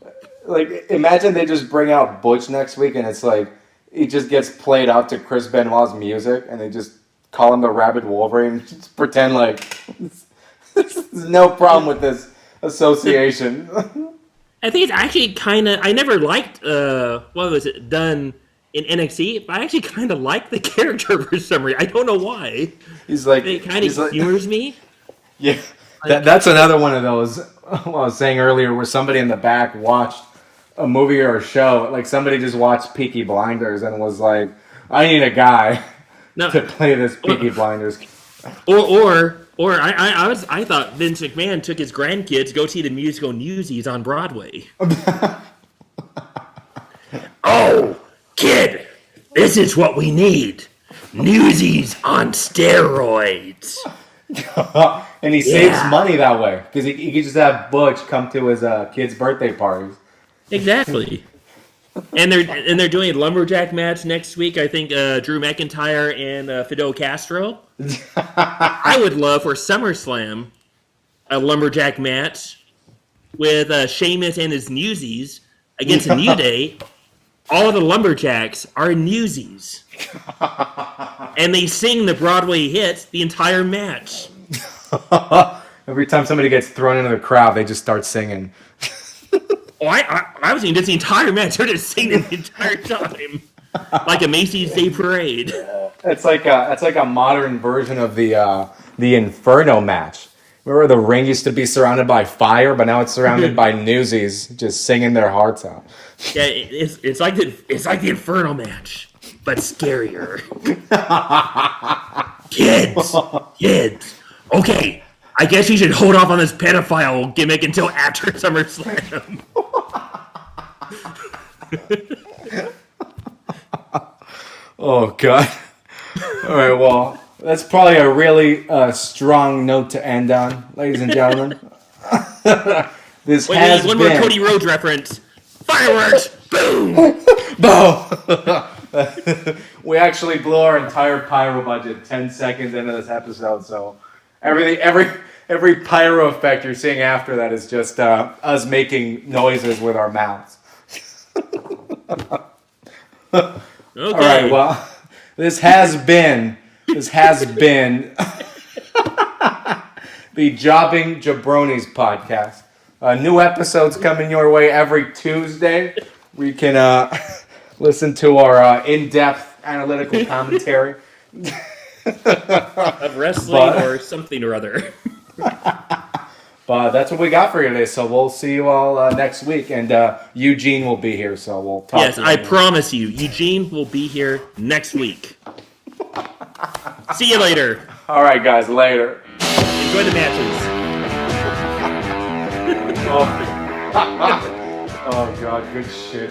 Like, imagine they just bring out Butch next week and it's like, he just gets played out to Chris Benoit's music and they just call him the Rabid Wolverine. Just pretend like there's no problem with this association. I think it's actually kind of, I never liked, what was it, done in NXT, but I actually kind of like the character for some reason. I don't know why. He's like, it kind of humors me. Yeah. That's another one of those, what I was saying earlier, where somebody in the back watched a movie or a show, like somebody just watched Peaky Blinders and was like, I need a guy to play this Peaky Blinders. Or I thought Vince McMahon took his grandkids to go see the musical Newsies on Broadway. Oh, kid, this is what we need. Newsies on steroids. And he saves money that way because he could just have Butch come to his kids' birthday parties. Exactly. And they're doing a lumberjack match next week. I think Drew McIntyre and Fidel Castro. I would love for SummerSlam a lumberjack match with Sheamus and his Newsies against a New Day. All of the lumberjacks are Newsies. And they sing the Broadway hits the entire match. Every time somebody gets thrown into the crowd, they just start singing. Oh, I was thinking just the entire match. They're just singing the entire time. Like a Macy's Day Parade. It's like a modern version of the Inferno match. Remember the ring used to be surrounded by fire, but now it's surrounded by Newsies just singing their hearts out. Yeah, it's like the Inferno match, but scarier. Kids. Okay, I guess you should hold off on this pedophile gimmick until after SummerSlam. Oh God! All right, well, that's probably a really strong note to end on, ladies and gentlemen. This has one been more Cody Rhodes reference. Fireworks! Boom! Boom! We actually blew our entire pyro budget 10 seconds into this episode, so every pyro effect you're seeing after that is just us making noises with our mouths. Okay. All right, well, this has been the Jobbing Jabronis podcast. New episodes coming your way every Tuesday. We can listen to our in-depth analytical commentary of wrestling or something or other. But that's what we got for you today. So we'll see you all next week. And Eugene will be here. So we'll talk Yes, to you. I promise you, Eugene will be here next week. See you later. All right, guys. Later. Enjoy the matches. Oh, God. Good shit.